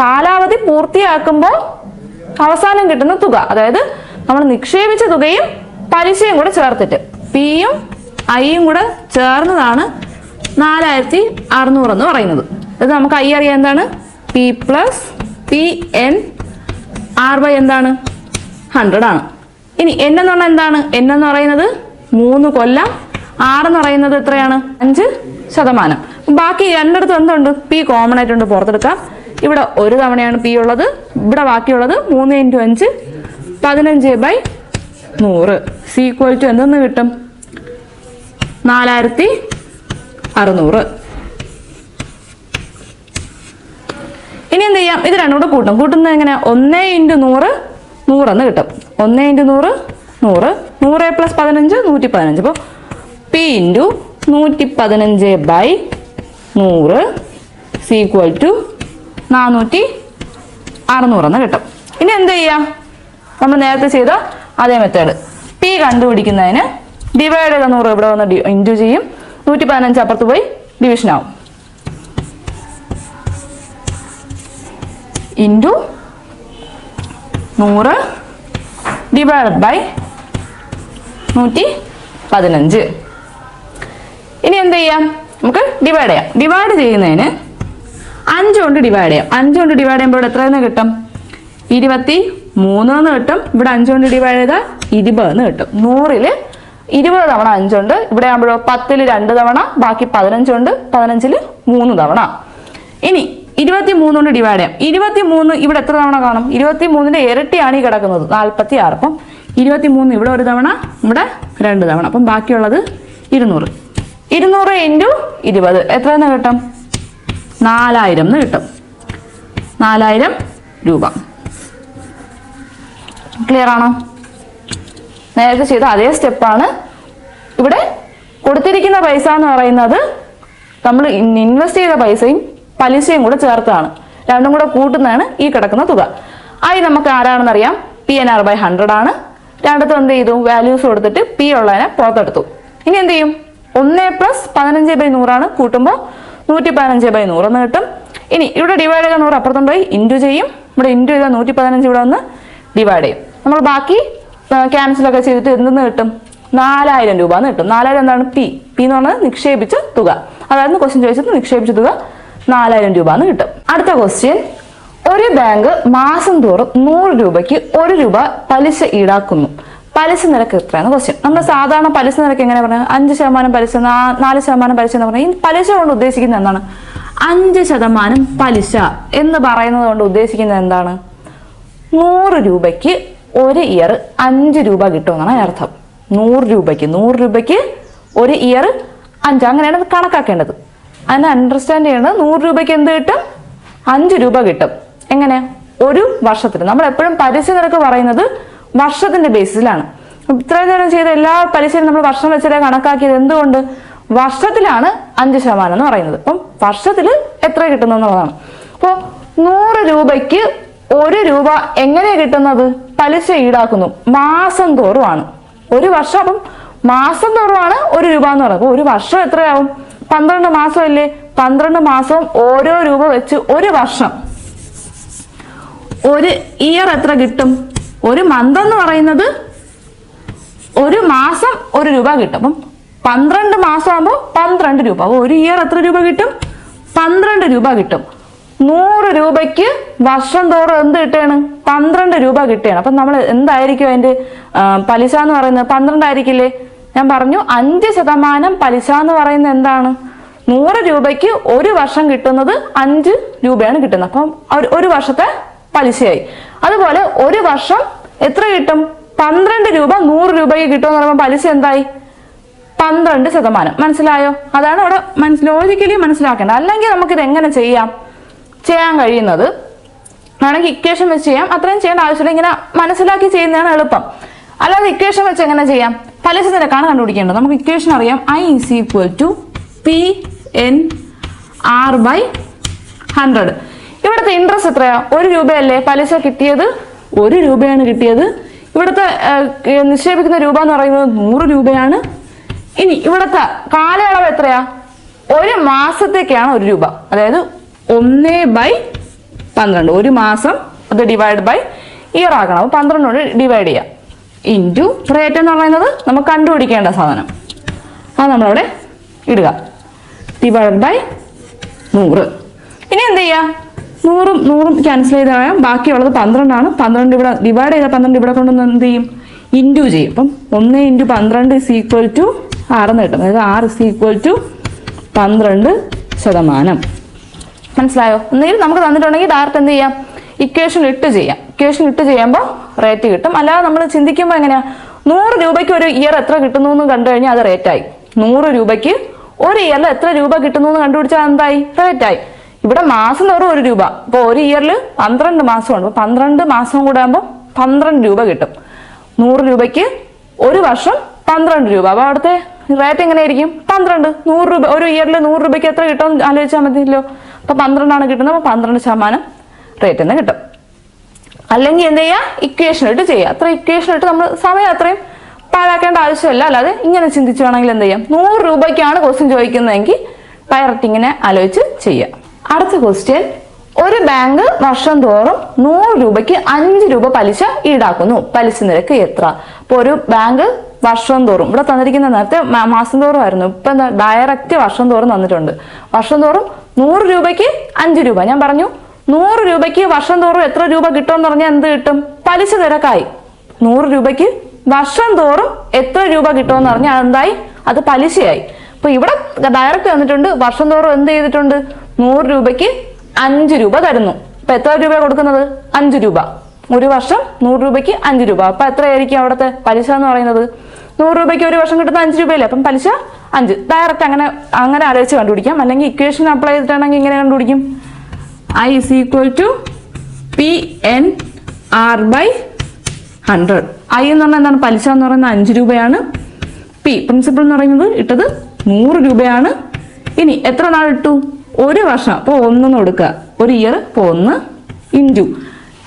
കാലാവധി പൂർത്തിയാക്കുമ്പോൾ അവസാനം കിട്ടുന്ന തുക, അതായത് നമ്മൾ നിക്ഷേപിച്ച തുകയും പലിശയും കൂടെ ചേർത്തിട്ട് പിയും ഐയും കൂടെ ചേർന്നതാണ് 4,600 എന്ന് പറയുന്നത്. ഇത് നമുക്ക് ഐ അറിയാം എന്താണ്? P + PNR/ എന്താണ്? 100 ആണ്. ഇനി n എന്ന് പറഞ്ഞാൽ എന്താണ്? n എന്ന് പറയുന്നത് 3 കൊല്ലം, R എന്ന് പറയുന്നത് എത്രയാണ്? 5%. ബാക്കി രണ്ടിടത്തും എന്തുണ്ട്? P കോമൺ ആയിട്ടുണ്ട്, പുറത്തെടുക്കാം. ഇവിടെ ഒരു തവണയാണ് P ഉള്ളത്. ഇവിടെ ബാക്കിയുള്ളത് 3 × 5 15/100 = എന്തെന്ന് കിട്ടും? 4,600. ഇനി എന്ത് ചെയ്യാം? ഇത് രണ്ടും കൂടെ കൂട്ടും. കൂട്ടുന്നത് എങ്ങനെ? 1 × 100 100 എന്ന് കിട്ടും. 1 × 100 100. 100 + 15 115. അപ്പോൾ P × 115/100 = 4,600 എന്ന് കിട്ടും. ഇനി എന്ത് ചെയ്യാം? നമ്മൾ നേരത്തെ ചെയ്ത അതേ മെത്തേഡ്. P കണ്ടുപിടിക്കുന്നതിന് ഡിവൈഡ് ചെയ്ത 100 ഇവിടെ വന്ന് ഇൻറ്റു ചെയ്യും. 115 അപ്പുറത്ത് പോയി ഡിവിഷൻ ആവും. Into 100 divide by 115. ഇനി എന്ത് ചെയ്യാം? നമുക്ക് ഡിവൈഡ് ചെയ്യാം. ഡിവൈഡ് ചെയ്യുന്നതിന് 5 കൊണ്ട് ഡിവൈഡ് ചെയ്യാം. 5 കൊണ്ട് ഡിവൈഡ് ചെയ്യുമ്പോൾ ഇവിടെ എത്രയെന്ന് കിട്ടും? 23 എന്ന് കിട്ടും. ഇവിടെ 5 കൊണ്ട് ഡിവൈഡ് ചെയ്താൽ 20 എന്ന് കിട്ടും. 100ൽ 20 തവണ 5 ഉണ്ട്. ഇവിടെ ആകുമ്പോഴോ 10ൽ 2 തവണ, ബാക്കി 15 ഉണ്ട്. 15ൽ 3 തവണ. ഇനി 23 കൊണ്ട് ഡിവൈഡ് ചെയ്യാം. 23 ഇവിടെ എത്ര തവണ കാണും? 23ന്റെ ഇരട്ടിയാണ് ഈ കിടക്കുന്നത്, 46. അപ്പം 23 ഇവിടെ ഒരു തവണ, ഇവിടെ 2 തവണ. അപ്പം ബാക്കിയുള്ളത് 200. 200 × 20 എത്രയെന്ന് കിട്ടും? 4,000 എന്ന് കിട്ടും. 4,000 രൂപ. ക്ലിയർ ആണോ? നേരത്തെ ചെയ്ത അതേ സ്റ്റെപ്പാണ്. ഇവിടെ കൊടുത്തിരിക്കുന്ന പൈസ എന്ന് പറയുന്നത് നമ്മൾ ഇൻവെസ്റ്റ് ചെയ്ത പൈസയും പലിശയും കൂടെ ചേർത്താണ്. രണ്ടും കൂടെ കൂട്ടുന്നതാണ് ഈ കിടക്കുന്ന തുക. ആയി നമുക്ക് ആരാണെന്ന് അറിയാം. PNR/100 ആണ്. രണ്ടത്തും എന്ത് ചെയ്തു? വാല്യൂസ് കൊടുത്തിട്ട് P ഉള്ളതിനെ പുറത്തെടുത്തു. ഇനി എന്ത് ചെയ്യും? 1 + 15/100 ആണ്. കൂട്ടുമ്പോൾ 115/100 എന്ന് കിട്ടും. ഇനി ഇവിടെ ഡിവൈഡ് ചെയ്ത 100 അപ്പുറത്തും പോയി ഇൻറ്റു ചെയ്യും. ഇവിടെ ഇൻറ്റു ചെയ്ത 115 ഇവിടെ വന്ന് ഡിവൈഡ് ചെയ്യും. നമ്മൾ ബാക്കി ക്യാൻസലൊക്കെ ചെയ്തിട്ട് എന്തെന്ന് കിട്ടും? 4,000 രൂപ എന്ന് കിട്ടും. 4,000 എന്താണ്? P എന്ന് പറഞ്ഞത് നിക്ഷേപിച്ച തുക. അതായത് ക്വസ്റ്റ്യൻ ചോദിച്ചത് നിക്ഷേപിച്ച തുക 4,000 രൂപ എന്ന് കിട്ടും. അടുത്ത ക്വസ്റ്റ്യൻ, ഒരു ബാങ്ക് മാസം തോറും 100 രൂപയ്ക്ക് 1 രൂപ പലിശ ഈടാക്കുന്നു. പലിശ നിരക്ക് എത്രയാണ് ക്വസ്റ്റ്യൻ. നമ്മൾ സാധാരണ പലിശ നിരക്ക് എങ്ങനെ പറഞ്ഞാൽ 5% പലിശ, 4% പലിശ എന്ന് പറഞ്ഞാൽ ഈ പലിശ കൊണ്ട് ഉദ്ദേശിക്കുന്നത് എന്താണ്? 5% പലിശ എന്ന് പറയുന്നത് കൊണ്ട് ഉദ്ദേശിക്കുന്നത് എന്താണ്? 100 രൂപയ്ക്ക് ഒരു ഇയർ 5 രൂപ കിട്ടുമെന്നാണ് അർത്ഥം. 100 രൂപയ്ക്ക് ഒരു ഇയർ 5, അങ്ങനെയാണ് കണക്കാക്കേണ്ടത്. അതിനെ അണ്ടർസ്റ്റാൻഡ് ചെയ്യേണ്ടത് 100 രൂപയ്ക്ക് എന്ത് കിട്ടും? 5 രൂപ കിട്ടും. എങ്ങനെ? ഒരു വർഷത്തിൽ. നമ്മൾ എപ്പോഴും പലിശ നിരക്ക് പറയുന്നത് വർഷത്തിന്റെ ബേസിസിലാണ്. ഇത്രയും നേരം ചെയ്ത എല്ലാ പലിശയും നമ്മൾ വർഷം വെച്ചിട്ട് കണക്കാക്കിയത് എന്തുകൊണ്ട്? വർഷത്തിലാണ് 5% എന്ന് പറയുന്നത്. അപ്പം വർഷത്തിൽ എത്ര കിട്ടുന്നു എന്നുള്ളതാണ്. അപ്പോൾ 100 രൂപയ്ക്ക് 1 രൂപ എങ്ങനെയാണ് കിട്ടുന്നത്? പലിശ ഈടാക്കുന്നു. മാസം തോറുമാണ്. ഒരു വർഷം, അപ്പം മാസം തോറുമാണ് 1 രൂപ എന്ന് പറയുന്നത്. അപ്പോൾ ഒരു വർഷം എത്രയാവും? 12 മാസമല്ലേ? 12 മാസവും ഓരോ രൂപ വെച്ച് ഒരു വർഷം, ഒരു ഇയർ എത്ര കിട്ടും? ഒരു മന്ത് എന്ന് പറയുന്നത് ഒരു മാസം 1 രൂപ കിട്ടും. അപ്പം 12 മാസം ആകുമ്പോൾ 12 രൂപ. അപ്പോൾ ഒരു ഇയർ എത്ര രൂപ കിട്ടും? 12 രൂപ കിട്ടും. 100 രൂപയ്ക്ക് വർഷം തോറും എന്ത് കിട്ടുകയാണ്? 12 രൂപ കിട്ടുകയാണ്. അപ്പം നമ്മൾ എന്തായിരിക്കും അതിന്റെ പലിശ എന്ന് പറയുന്നത്? 12 ആയിരിക്കില്ലേ? ഞാൻ പറഞ്ഞു 5% പലിശ എന്ന് പറയുന്നത് എന്താണ്? 100 രൂപയ്ക്ക് ഒരു വർഷം കിട്ടുന്നത് 5 രൂപയാണ് കിട്ടുന്നത്. അപ്പം ഒരു വർഷത്തെ പലിശയായി. അതുപോലെ ഒരു വർഷം എത്ര കിട്ടും? 12 രൂപ 100 രൂപയ്ക്ക് കിട്ടുമെന്ന് പറയുമ്പോൾ പലിശ എന്തായി? 12%. മനസ്സിലായോ? അതാണ് അവിടെ ലോജിക്കലി മനസ്സിലാക്കേണ്ടത്. അല്ലെങ്കിൽ നമുക്കിത് എങ്ങനെ ചെയ്യാൻ കഴിയുന്നത് ആണെങ്കിൽ ഇക്വേഷൻ വെച്ച് ചെയ്യാം. അത്രയും ചെയ്യേണ്ട ആവശ്യമില്ല. ഇങ്ങനെ മനസ്സിലാക്കി ചെയ്യുന്നതാണ് എളുപ്പം. അല്ലാതെ ഇക്വേഷൻ വെച്ച് എങ്ങനെ ചെയ്യാം? പലിശ നിരക്കാണ് കണ്ടുപിടിക്കേണ്ടത്. നമുക്ക് ഇക്വേഷൻ അറിയാം. I = PNR/100. ഇവിടുത്തെ ഇൻട്രസ്റ്റ് എത്രയാ? 1 രൂപയല്ലേ പലിശ കിട്ടിയത്? 1 രൂപയാണ് കിട്ടിയത്. ഇവിടുത്തെ നിക്ഷേപിക്കുന്ന രൂപ എന്ന് പറയുന്നത് 100 രൂപയാണ്. ഇനി ഇവിടുത്തെ കാലയളവ് എത്രയാ? ഒരു മാസത്തേക്കാണ് 1 രൂപ. അതായത് 1/12. ഒരു മാസം അത് ഡിവൈഡ് ബൈ ഇയർ ആക്കണം. 12 കൊണ്ട് ഡിവൈഡ് ചെയ്യാം. ഇൻറ്റു റേറ്റ് എന്ന് പറയുന്നത് നമുക്ക് കണ്ടുപിടിക്കേണ്ട സാധനം. അത് നമ്മളവിടെ ഇടുക. Divide by 100. ഇനി എന്ത് ചെയ്യാം? 100 ക്യാൻസൽ ചെയ്ത് കളയാം. ബാക്കിയുള്ളത് 12 ആണ്. 12 ഇവിടെ ഡിവൈഡ് ചെയ്ത 12 ഇവിടെ കൊണ്ടുവന്ന് എന്ത് ചെയ്യും? ഇൻറ്റു ചെയ്യും. അപ്പം 1 × 12 = 6 എന്ന് കിട്ടും. അതായത് 6 = 12%. മനസ്സിലായോ? എന്തെങ്കിലും നമുക്ക് തന്നിട്ടുണ്ടെങ്കിൽ ഡയറക്റ്റ് എന്ത് ചെയ്യാം? ഇക്വേഷൻ ഇട്ട് ചെയ്യാം. ഇക്വേഷൻ ഇട്ട് ചെയ്യുമ്പോൾ റേറ്റ് കിട്ടും. അല്ലാതെ നമ്മൾ ചിന്തിക്കുമ്പോൾ എങ്ങനെയാ? 100 രൂപയ്ക്ക് ഒരു ഇയർ എത്ര കിട്ടുന്നു എന്ന് കണ്ടു കഴിഞ്ഞാൽ അത് റേറ്റായി. 100 രൂപയ്ക്ക് ഒരു ഇയറിൽ എത്ര രൂപ കിട്ടുന്നു എന്ന് കണ്ടുപിടിച്ചാൽ എന്തായി? റേറ്റായി. ഇവിടെ മാസം തോറും 1 രൂപ. അപ്പോൾ ഒരു ഇയറിൽ 12 മാസമുണ്ട്. അപ്പോൾ 12 മാസം കൂടെ ആകുമ്പോൾ 12 രൂപ കിട്ടും. 100 രൂപയ്ക്ക് ഒരു വർഷം 12 രൂപ. അപ്പോൾ അവിടുത്തെ റേറ്റ് എങ്ങനെയായിരിക്കും? 12. 100 രൂപ ഒരു ഇയറിൽ 100 രൂപയ്ക്ക് എത്ര കിട്ടും ആലോചിച്ചാൽ മതിയല്ലോ. അപ്പോൾ 12 ആണ് കിട്ടുന്നത്. അപ്പോൾ 12% റേറ്റ് തന്നെ കിട്ടും. അല്ലെങ്കിൽ എന്ത് ചെയ്യുക? ഇക്വേഷൻ ഇട്ട് ചെയ്യുക. അത്ര ഇക്വേഷൻ ഇട്ട് നമ്മൾ സമയം അത്രയും പാഴാക്കേണ്ട ആവശ്യമില്ല. അല്ലാതെ ഇങ്ങനെ ചിന്തിച്ചു വേണമെങ്കിൽ എന്ത് ചെയ്യാം? 100 രൂപയ്ക്കാണ് ക്വസ്റ്റ്യൻ ചോദിക്കുന്നതെങ്കിൽ ഡയറക്റ്റ് ഇങ്ങനെ ആലോചിച്ച് ചെയ്യുക. അടുത്ത ക്വസ്റ്റ്യൻ, ഒരു ബാങ്ക് വർഷം തോറും 100 രൂപയ്ക്ക് 5 രൂപ പലിശ ഈടാക്കുന്നു. പലിശ നിരക്ക് എത്ര? അപ്പോൾ ഒരു ബാങ്ക് വർഷം തോറും, ഇവിടെ തന്നിരിക്കുന്ന നേരത്തെ മാസം തോറും ആയിരുന്നു, ഇപ്പൊ എന്താ ഡയറക്റ്റ് വർഷം തോറും തന്നിട്ടുണ്ട്. വർഷം തോറും 100 രൂപയ്ക്ക് 5 രൂപ. ഞാൻ പറഞ്ഞു 100 രൂപയ്ക്ക് വർഷം തോറും എത്ര രൂപ കിട്ടുമെന്ന് പറഞ്ഞാൽ എന്ത് കിട്ടും? പലിശ നിരക്കായി. 100 രൂപയ്ക്ക് വർഷം തോറും എത്ര രൂപ കിട്ടുമെന്ന് പറഞ്ഞാൽ എന്തായി? അത് പലിശയായി. അപ്പൊ ഇവിടെ ഡയറക്റ്റ് തന്നിട്ടുണ്ട്. വർഷം തോറും എന്ത് ചെയ്തിട്ടുണ്ട്? 100 രൂപയ്ക്ക് 5 രൂപ തരുന്നു. അപ്പൊ എത്ര രൂപ കൊടുക്കുന്നത്? 5 രൂപ. ഒരു വർഷം 100 രൂപയ്ക്ക് 5 രൂപ. അപ്പൊ എത്രയായിരിക്കും അവിടുത്തെ പലിശ എന്ന് പറയുന്നത്? 100 രൂപയ്ക്ക് ഒരു വർഷം കിട്ടുന്ന 5 രൂപയല്ലേ. അപ്പം പലിശ 5. ഡയറക്റ്റ് അങ്ങനെ ആലോചിച്ച് കണ്ടുപിടിക്കാം. അല്ലെങ്കിൽ ഇക്വേഷൻ അപ്ലൈ ചെയ്തിട്ടാണെങ്കിൽ ഇങ്ങനെ കണ്ടുപിടിക്കും. I = PNR/100. I എന്ന് പറഞ്ഞാൽ എന്താണ്? പലിശ എന്ന് പറയുന്നത് 5 രൂപയാണ്. P പ്രിൻസിപ്പൾ എന്ന് പറയുന്നത് ഇട്ടത് 100 രൂപയാണ്. ഇനി എത്ര നാൾ ഇട്ടു? ഒരു വർഷം. അപ്പോൾ 1 കൊടുക്കുക. ഒരു ഇയർ. അപ്പോൾ 1 ഇൻറ്റു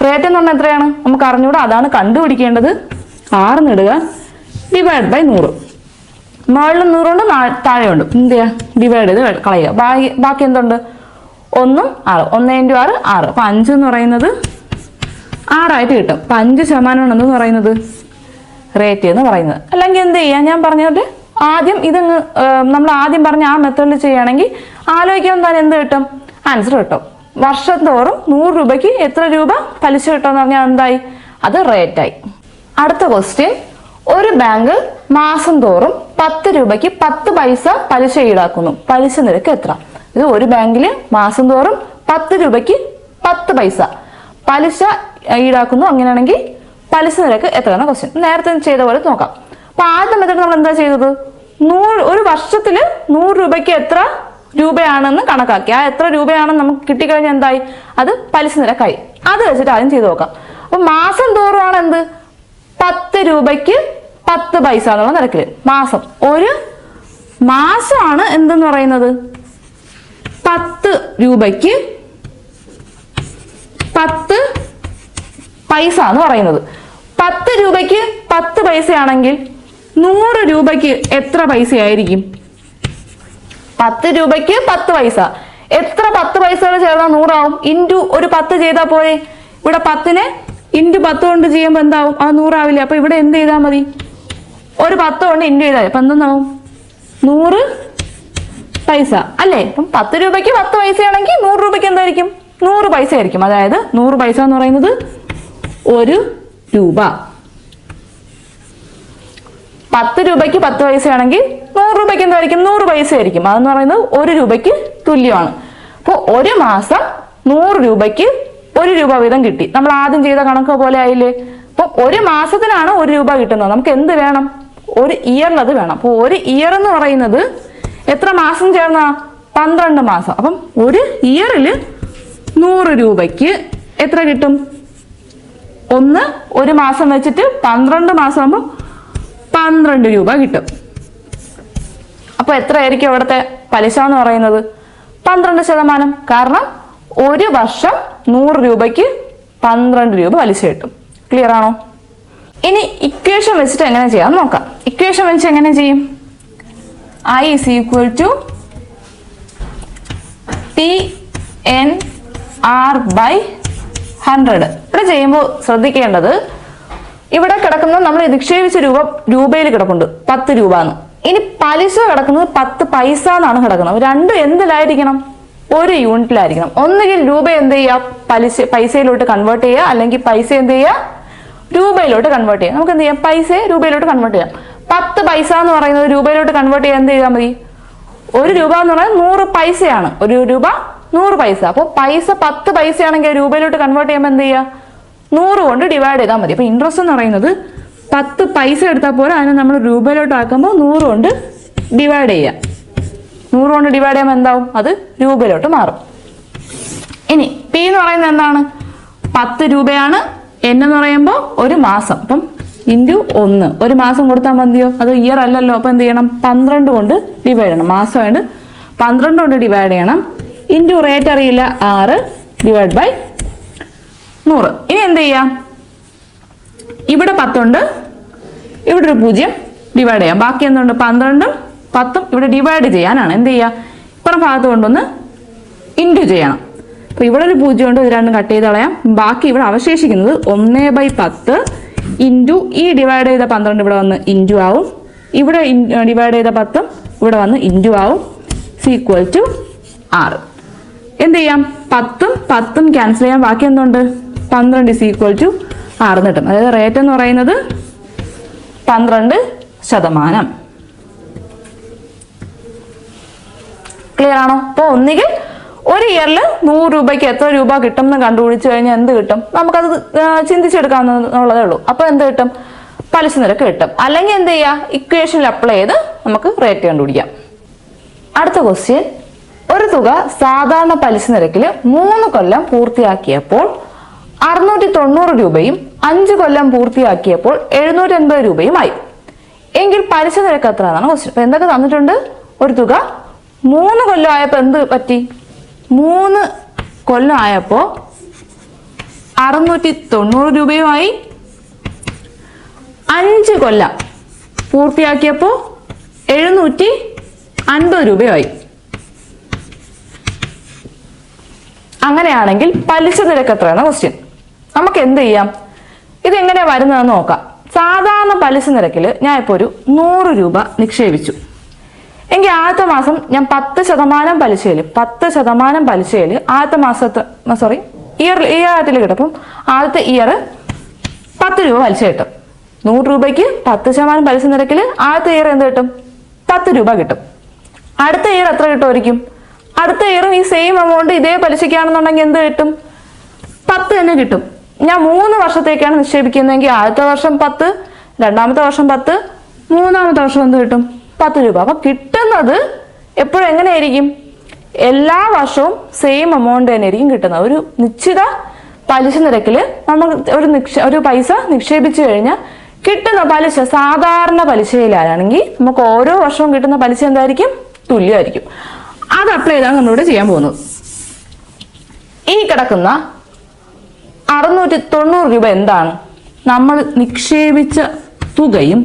റേറ്റ് എന്ന് പറഞ്ഞാൽ എത്രയാണ്? നമുക്ക് അറിഞ്ഞൂടാ. അതാണ് കണ്ടുപിടിക്കേണ്ടത്. 6 ഇടുക. Divide by 100. മുകളിൽ 100 ഉണ്ട്, താഴെയുണ്ട്. എന്ത് ചെയ്യുക? ഡിവൈഡ് ചെയ്ത് കളയുക. ബാക്കി എന്തുണ്ട്? 1 6. 1 × 6 6. അപ്പൊ 5 എന്ന് പറയുന്നത് 6 കിട്ടും. അപ്പൊ 5% എന്ന് പറയുന്നത് റേറ്റ് എന്ന് പറയുന്നത്. അല്ലെങ്കിൽ എന്ത് ചെയ്യാം? ഞാൻ പറഞ്ഞത് ആദ്യം നമ്മൾ ആദ്യം പറഞ്ഞ ആ മെത്തേഡിൽ ചെയ്യുകയാണെങ്കിൽ ആലോചിക്കുമ്പോൾ തന്നെ എന്ത് കിട്ടും? ആൻസർ കിട്ടും. വർഷം തോറും 100 രൂപയ്ക്ക് എത്ര രൂപ പലിശ കിട്ടുമെന്ന് പറഞ്ഞാൽ എന്തായി? അത് റേറ്റായി. അടുത്ത ക്വസ്റ്റ്യൻ, ഒരു ബാങ്ക് മാസം തോറും 10 രൂപയ്ക്ക് 10 പൈസ പലിശ ഈടാക്കുന്നു. പലിശ നിരക്ക് എത്ര? ഇത് ഒരു ബാങ്കിൽ മാസം തോറും 10 രൂപയ്ക്ക് 10 പൈസ പലിശ ഈടാക്കുന്നു. അങ്ങനെയാണെങ്കിൽ പലിശ നിരക്ക് എത്രയാണ് ക്വസ്റ്റ്യൻ. നേരത്തെ ചെയ്ത പോലെ നോക്കാം. അപ്പൊ ആദ്യത്തെ മെത്തേഡ് നമ്മൾ എന്താ ചെയ്തത്? ഒരു വർഷത്തില് 100 രൂപയ്ക്ക് എത്ര രൂപയാണെന്ന് കണക്കാക്കി. ആ എത്ര രൂപയാണെന്ന് നമുക്ക് കിട്ടിക്കഴിഞ്ഞാൽ എന്തായി? അത് പലിശ നിരക്കായി. അത് വെച്ചിട്ട് ആദ്യം ചെയ്ത് നോക്കാം. അപ്പൊ മാസം തോറുമാണ് എന്ത്? 10 രൂപയ്ക്ക് 10 പൈസ എന്നുള്ള നിരക്കില് മാസം. ഒരു മാസമാണ് എന്തെന്ന് പറയുന്നത്? 10 രൂപയ്ക്ക് 10 പൈസ എന്ന് പറയുന്നത്. 10 രൂപയ്ക്ക് 10 പൈസയാണെങ്കിൽ 100 രൂപയ്ക്ക് എത്ര പൈസയായിരിക്കും? 10 രൂപയ്ക്ക് 10 പൈസ. എത്ര 10 പൈസകൾ ചേർന്നാൽ 100 ആവും? ഇൻറ്റു ഒരു 10 ചെയ്താൽ പോരെ? ഇവിടെ 10നെ ഇൻറ്റു 10 കൊണ്ട് ചെയ്യുമ്പോൾ എന്താവും? അത് 100 ആവില്ല. അപ്പൊ ഇവിടെ എന്ത് ചെയ്താൽ മതി? ഒരു 10 കൊണ്ട് ഇൻറ്റു ചെയ്താൽ അപ്പൊ എന്തെന്നാവും? 100 പൈസ അല്ലേ? അപ്പം 10 രൂപയ്ക്ക് 10 പൈസയാണെങ്കിൽ 100 രൂപയ്ക്ക് എന്തായിരിക്കും? 100 പൈസ ആയിരിക്കും. അതായത് 100 പൈസ എന്ന് പറയുന്നത് 1 രൂപ. 10 രൂപയ്ക്ക് 10 പൈസയാണെങ്കിൽ 100 രൂപയ്ക്ക് എന്തായിരിക്കും? 100 പൈസ ആയിരിക്കും. അതെന്ന് പറയുന്നത് 1 രൂപയ്ക്ക് തുല്യമാണ്. അപ്പോൾ ഒരു മാസം 100 രൂപയ്ക്ക് 1 രൂപ വീതം കിട്ടി. നമ്മൾ ആദ്യം ചെയ്ത കണക്ക് പോലെ ആയില്ലേ? അപ്പൊ ഒരു മാസത്തിനാണ് 1 രൂപ കിട്ടുന്നത്. നമുക്ക് എന്ത് വേണം? ഒരു ഇയറിൽ അത് വേണം. അപ്പോൾ ഒരു ഇയർ എന്ന് പറയുന്നത് എത്ര മാസം ചേർന്നാ? 12 മാസം. അപ്പം ഒരു ഇയറില് 100 രൂപയ്ക്ക് എത്ര കിട്ടും? ഒരു മാസം വെച്ചിട്ട് 12 മാസം ആകുമ്പോൾ 12 രൂപ കിട്ടും. അപ്പൊ എത്രയായിരിക്കും അവിടുത്തെ പലിശ എന്ന് പറയുന്നത്? 12%. കാരണം ഒരു വർഷം 100 രൂപയ്ക്ക് 12 രൂപ പലിശ കിട്ടും. ക്ലിയർ ആണോ? ഇനി ഇക്വേഷൻ വെച്ചിട്ട് എങ്ങനെ ചെയ്യാം നോക്കാം. ഇക്വേഷൻ വെച്ച് എങ്ങനെ ചെയ്യും? I is equal to TNR by 100. ഇവിടെ ചെയ്യുമ്പോൾ ശ്രദ്ധിക്കേണ്ടത്, ഇവിടെ കിടക്കുന്നത് നമ്മൾ നിക്ഷേപിച്ച രൂപയിൽ കിടപ്പുണ്ട് 10 രൂപ എന്ന്. ഇനി പലിശ കിടക്കുന്നത് 10 പൈസ എന്നാണ് കിടക്കുന്നത്. രണ്ടും എന്തിലായിരിക്കണം? ഒരു യൂണിറ്റിലായിരിക്കണം. ഒന്നുകിൽ രൂപ എന്ത് ചെയ്യുക? പൈസയിലോട്ട് കൺവേർട്ട് ചെയ്യുക, അല്ലെങ്കിൽ പൈസ എന്ത് ചെയ്യുക? രൂപയിലോട്ട് കൺവേർട്ട് ചെയ്യാം. നമുക്ക് എന്ത് ചെയ്യാം? പൈസയെ രൂപയിലോട്ട് കൺവേർട്ട് ചെയ്യാം. 10 പൈസ എന്ന് പറയുന്നത് രൂപയിലോട്ട് കൺവേർട്ട് ചെയ്യാൻ എന്ത് ചെയ്താൽ മതി? 1 രൂപ എന്ന് പറയുന്നത് 100 പൈസയാണ്. 1 രൂപ 100 പൈസ. അപ്പോൾ പൈസ 10 പൈസയാണെങ്കിൽ രൂപയിലോട്ട് കൺവേർട്ട് ചെയ്യുമ്പോൾ എന്ത് ചെയ്യുക? 100 കൊണ്ട് ഡിവൈഡ് ചെയ്താൽ മതി. അപ്പൊ ഇൻട്രസ്റ്റ് എന്ന് പറയുന്നത് 10 പൈസ എടുത്താൽ പോലെ അതിനെ നമ്മൾ രൂപയിലോട്ട് ആക്കുമ്പോൾ 100 കൊണ്ട് ഡിവൈഡ് ചെയ്യുക. 100 കൊണ്ട് ഡിവൈഡ് ചെയ്യുമ്പോൾ എന്താവും? അത് രൂപയിലോട്ട് മാറും. ഇനി പി എന്ന് പറയുന്നത് എന്താണ്? 10 രൂപയാണ്. എൻ എന്ന് പറയുമ്പോൾ ഒരു മാസം. അപ്പം ഇൻറ്റു 1. ഒരു മാസം കൊടുത്താൽ മതിയോ? അത് ഇയർ അല്ലല്ലോ. അപ്പൊ എന്ത് ചെയ്യണം? 12 കൊണ്ട് ഡിവൈഡ് ചെയ്യണം. മാസമായിട്ട് 12 കൊണ്ട് ഡിവൈഡ് ചെയ്യണം. ഇൻറ്റു റേറ്റ് അറിയില്ല 6 ഡിവൈഡ് ബൈ 100. ഇനി എന്ത് ചെയ്യാം? ഇവിടെ 10 ഉണ്ട്, ഇവിടെ ഒരു 0 ഡിവൈഡ് ചെയ്യാം. ബാക്കി എന്തുണ്ട്? 12ഉം 10ഉം ഇവിടെ ഡിവൈഡ് ചെയ്യാനാണ്. എന്ത് ചെയ്യാം? ഇപ്പുറം ഭാഗത്ത് കൊണ്ടൊന്ന് ഇൻറ്റു ചെയ്യണം. അപ്പൊ ഇവിടെ ഒരു 0 ഉണ്ട്, ഇത് രണ്ടും കട്ട് ചെയ്ത് കളയാം. ബാക്കി ഇവിടെ അവശേഷിക്കുന്നത് 1/10 ഇൻറ്റു ഈ ഡിവൈഡ് ചെയ്ത 12 ഇവിടെ വന്ന് ഇൻറ്റു ആവും. ഇവിടെ ഡിവൈഡ് ചെയ്ത 10ഉം ഇവിടെ വന്ന് ഇൻറ്റു ആവും. Equal to 6. എന്ത് ചെയ്യാം? 10ഉം 10ഉം ക്യാൻസൽ ചെയ്യാം. ബാക്കി എന്തുണ്ട്? 12 is equal to 6 കിട്ടും. അതായത് റേറ്റ് എന്ന് പറയുന്നത് 12%. ക്ലിയർ ആണോ? അപ്പോൾ ഒന്നുകിൽ ഒരു ഇയറിൽ 100 രൂപയ്ക്ക് എത്ര രൂപ കിട്ടും എന്ന് കണ്ടുപിടിച്ചു കഴിഞ്ഞാൽ എന്ത് കിട്ടും? നമുക്കത് ചിന്തിച്ചെടുക്കാവുന്നതേ ഉള്ളൂ. അപ്പൊ എന്ത് കിട്ടും? പലിശ നിരക്ക് കിട്ടും. അല്ലെങ്കിൽ എന്ത് ചെയ്യുക? ഇക്വേഷനിൽ അപ്ലൈ ചെയ്ത് നമുക്ക് റേറ്റ് കണ്ടുപിടിക്കാം. അടുത്ത ക്വസ്റ്റ്യൻ, ഒരു തുക സാധാരണ പലിശ നിരക്കിൽ 3 കൊല്ലം പൂർത്തിയാക്കിയപ്പോൾ 690 രൂപയും 5 കൊല്ലം പൂർത്തിയാക്കിയപ്പോൾ 780 രൂപയുമായി. എങ്കിൽ പലിശ നിരക്ക് എത്ര എന്നാണ് ക്വസ്റ്റ്യൻ. അപ്പൊ എന്തൊക്കെ തന്നിട്ടുണ്ട്? ഒരു തുക 3 കൊല്ലം ആയപ്പോ എന്ത് പറ്റി? 3 കൊല്ലം ആയപ്പോ 690 രൂപയുമായി. 5 കൊല്ലം പൂർത്തിയാക്കിയപ്പോ 750 രൂപയുമായി. അങ്ങനെയാണെങ്കിൽ പലിശ നിരക്ക് എത്രയാണ് ക്വസ്റ്റ്യൻ. നമുക്ക് എന്ത് ചെയ്യാം? ഇത് എങ്ങനെയാ വരുന്നതെന്ന് നോക്കാം. സാധാരണ പലിശ നിരക്കിൽ ഞാൻ ഇപ്പോൾ ഒരു 100 രൂപ നിക്ഷേപിച്ചു. എങ്കിൽ ആദ്യത്തെ മാസം ഞാൻ 10% പലിശയിൽ ആദ്യത്തെ മാസത്തെ ഇയറിൽ കിട്ടും. അപ്പം ആദ്യത്തെ ഇയർ 10 രൂപ പലിശ കിട്ടും. 100 രൂപയ്ക്ക് 10% പലിശ നിരക്കിൽ ആദ്യത്തെ ഇയർ എന്ത് കിട്ടും? 10 രൂപ കിട്ടും. അടുത്ത ഇയർ എത്ര കിട്ടുമായിരിക്കും? അടുത്ത ഇയറും ഈ സെയിം എമൗണ്ട് ഇതേ പലിശയ്ക്കാണെന്നുണ്ടെങ്കിൽ എന്ത് കിട്ടും? 10 തന്നെ കിട്ടും. ഞാൻ 3 വർഷത്തേക്കാണ് നിക്ഷേപിക്കുന്നതെങ്കിൽ ആദ്യത്തെ വർഷം 10, രണ്ടാമത്തെ വർഷം 10, മൂന്നാമത്തെ വർഷം എന്ത് കിട്ടും? 10 രൂപ. അപ്പൊ കിട്ടുന്നത് എപ്പോഴും എങ്ങനെയായിരിക്കും? എല്ലാ വർഷവും സെയിം എമൗണ്ട് തന്നെ ആയിരിക്കും കിട്ടുന്നത്. ഒരു നിശ്ചിത പലിശ നിരക്കിൽ നമ്മൾ ഒരു പൈസ നിക്ഷേപിച്ചു കഴിഞ്ഞാൽ കിട്ടുന്ന പലിശ സാധാരണ പലിശയിലാണെങ്കിൽ നമുക്ക് ഓരോ വർഷവും കിട്ടുന്ന പലിശ എന്തായിരിക്കും? തുല്യമായിരിക്കും. അത് അപ്ലൈ ചെയ്താണ് നമ്മളിവിടെ ചെയ്യാൻ പോകുന്നത്. ഈ കിടക്കുന്ന 690 രൂപ എന്താണ്? നമ്മൾ നിക്ഷേപിച്ച തുകയും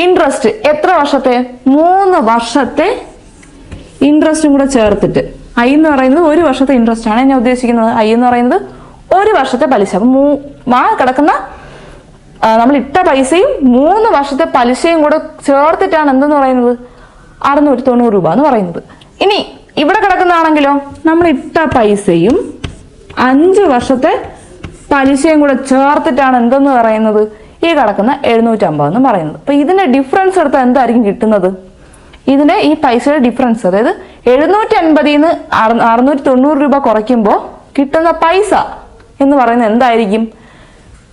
ഇൻട്രസ്റ്റ് എത്ര വർഷത്തെ? 3 വർഷത്തെ ഇൻട്രസ്റ്റും കൂടെ ചേർത്തിട്ട്. ഐ എന്ന് പറയുന്നത് 1 വർഷത്തെ ഇൻട്രസ്റ്റ് ആണ് ഞാൻ ഉദ്ദേശിക്കുന്നത്. ഐ എന്ന് പറയുന്നത് 1 വർഷത്തെ പലിശ. അപ്പം കിടക്കുന്ന നമ്മൾ ഇട്ട പൈസയും 3 വർഷത്തെ പലിശയും കൂടെ ചേർത്തിട്ടാണ് എന്തെന്ന് പറയുന്നത്? 690 രൂപ എന്ന് പറയുന്നത്. ഇനി ഇവിടെ കിടക്കുന്നതാണെങ്കിലോ നമ്മൾ ഇട്ട പൈസയും 5 വർഷത്തെ പലിശയും കൂടെ ചേർത്തിട്ടാണ് എന്തെന്ന് പറയുന്നത്? ഈ കിടക്കുന്ന 750 എന്ന് പറയുന്നത്. അപ്പൊ ഇതിന്റെ ഡിഫറൻസ് എടുത്താൽ എന്തായിരിക്കും കിട്ടുന്നത്? ഇതിന്റെ ഈ പൈസയുടെ ഡിഫറൻസ്, അതായത് 750 690 രൂപ കുറയ്ക്കുമ്പോൾ കിട്ടുന്ന പൈസ എന്ന് പറയുന്നത് എന്തായിരിക്കും?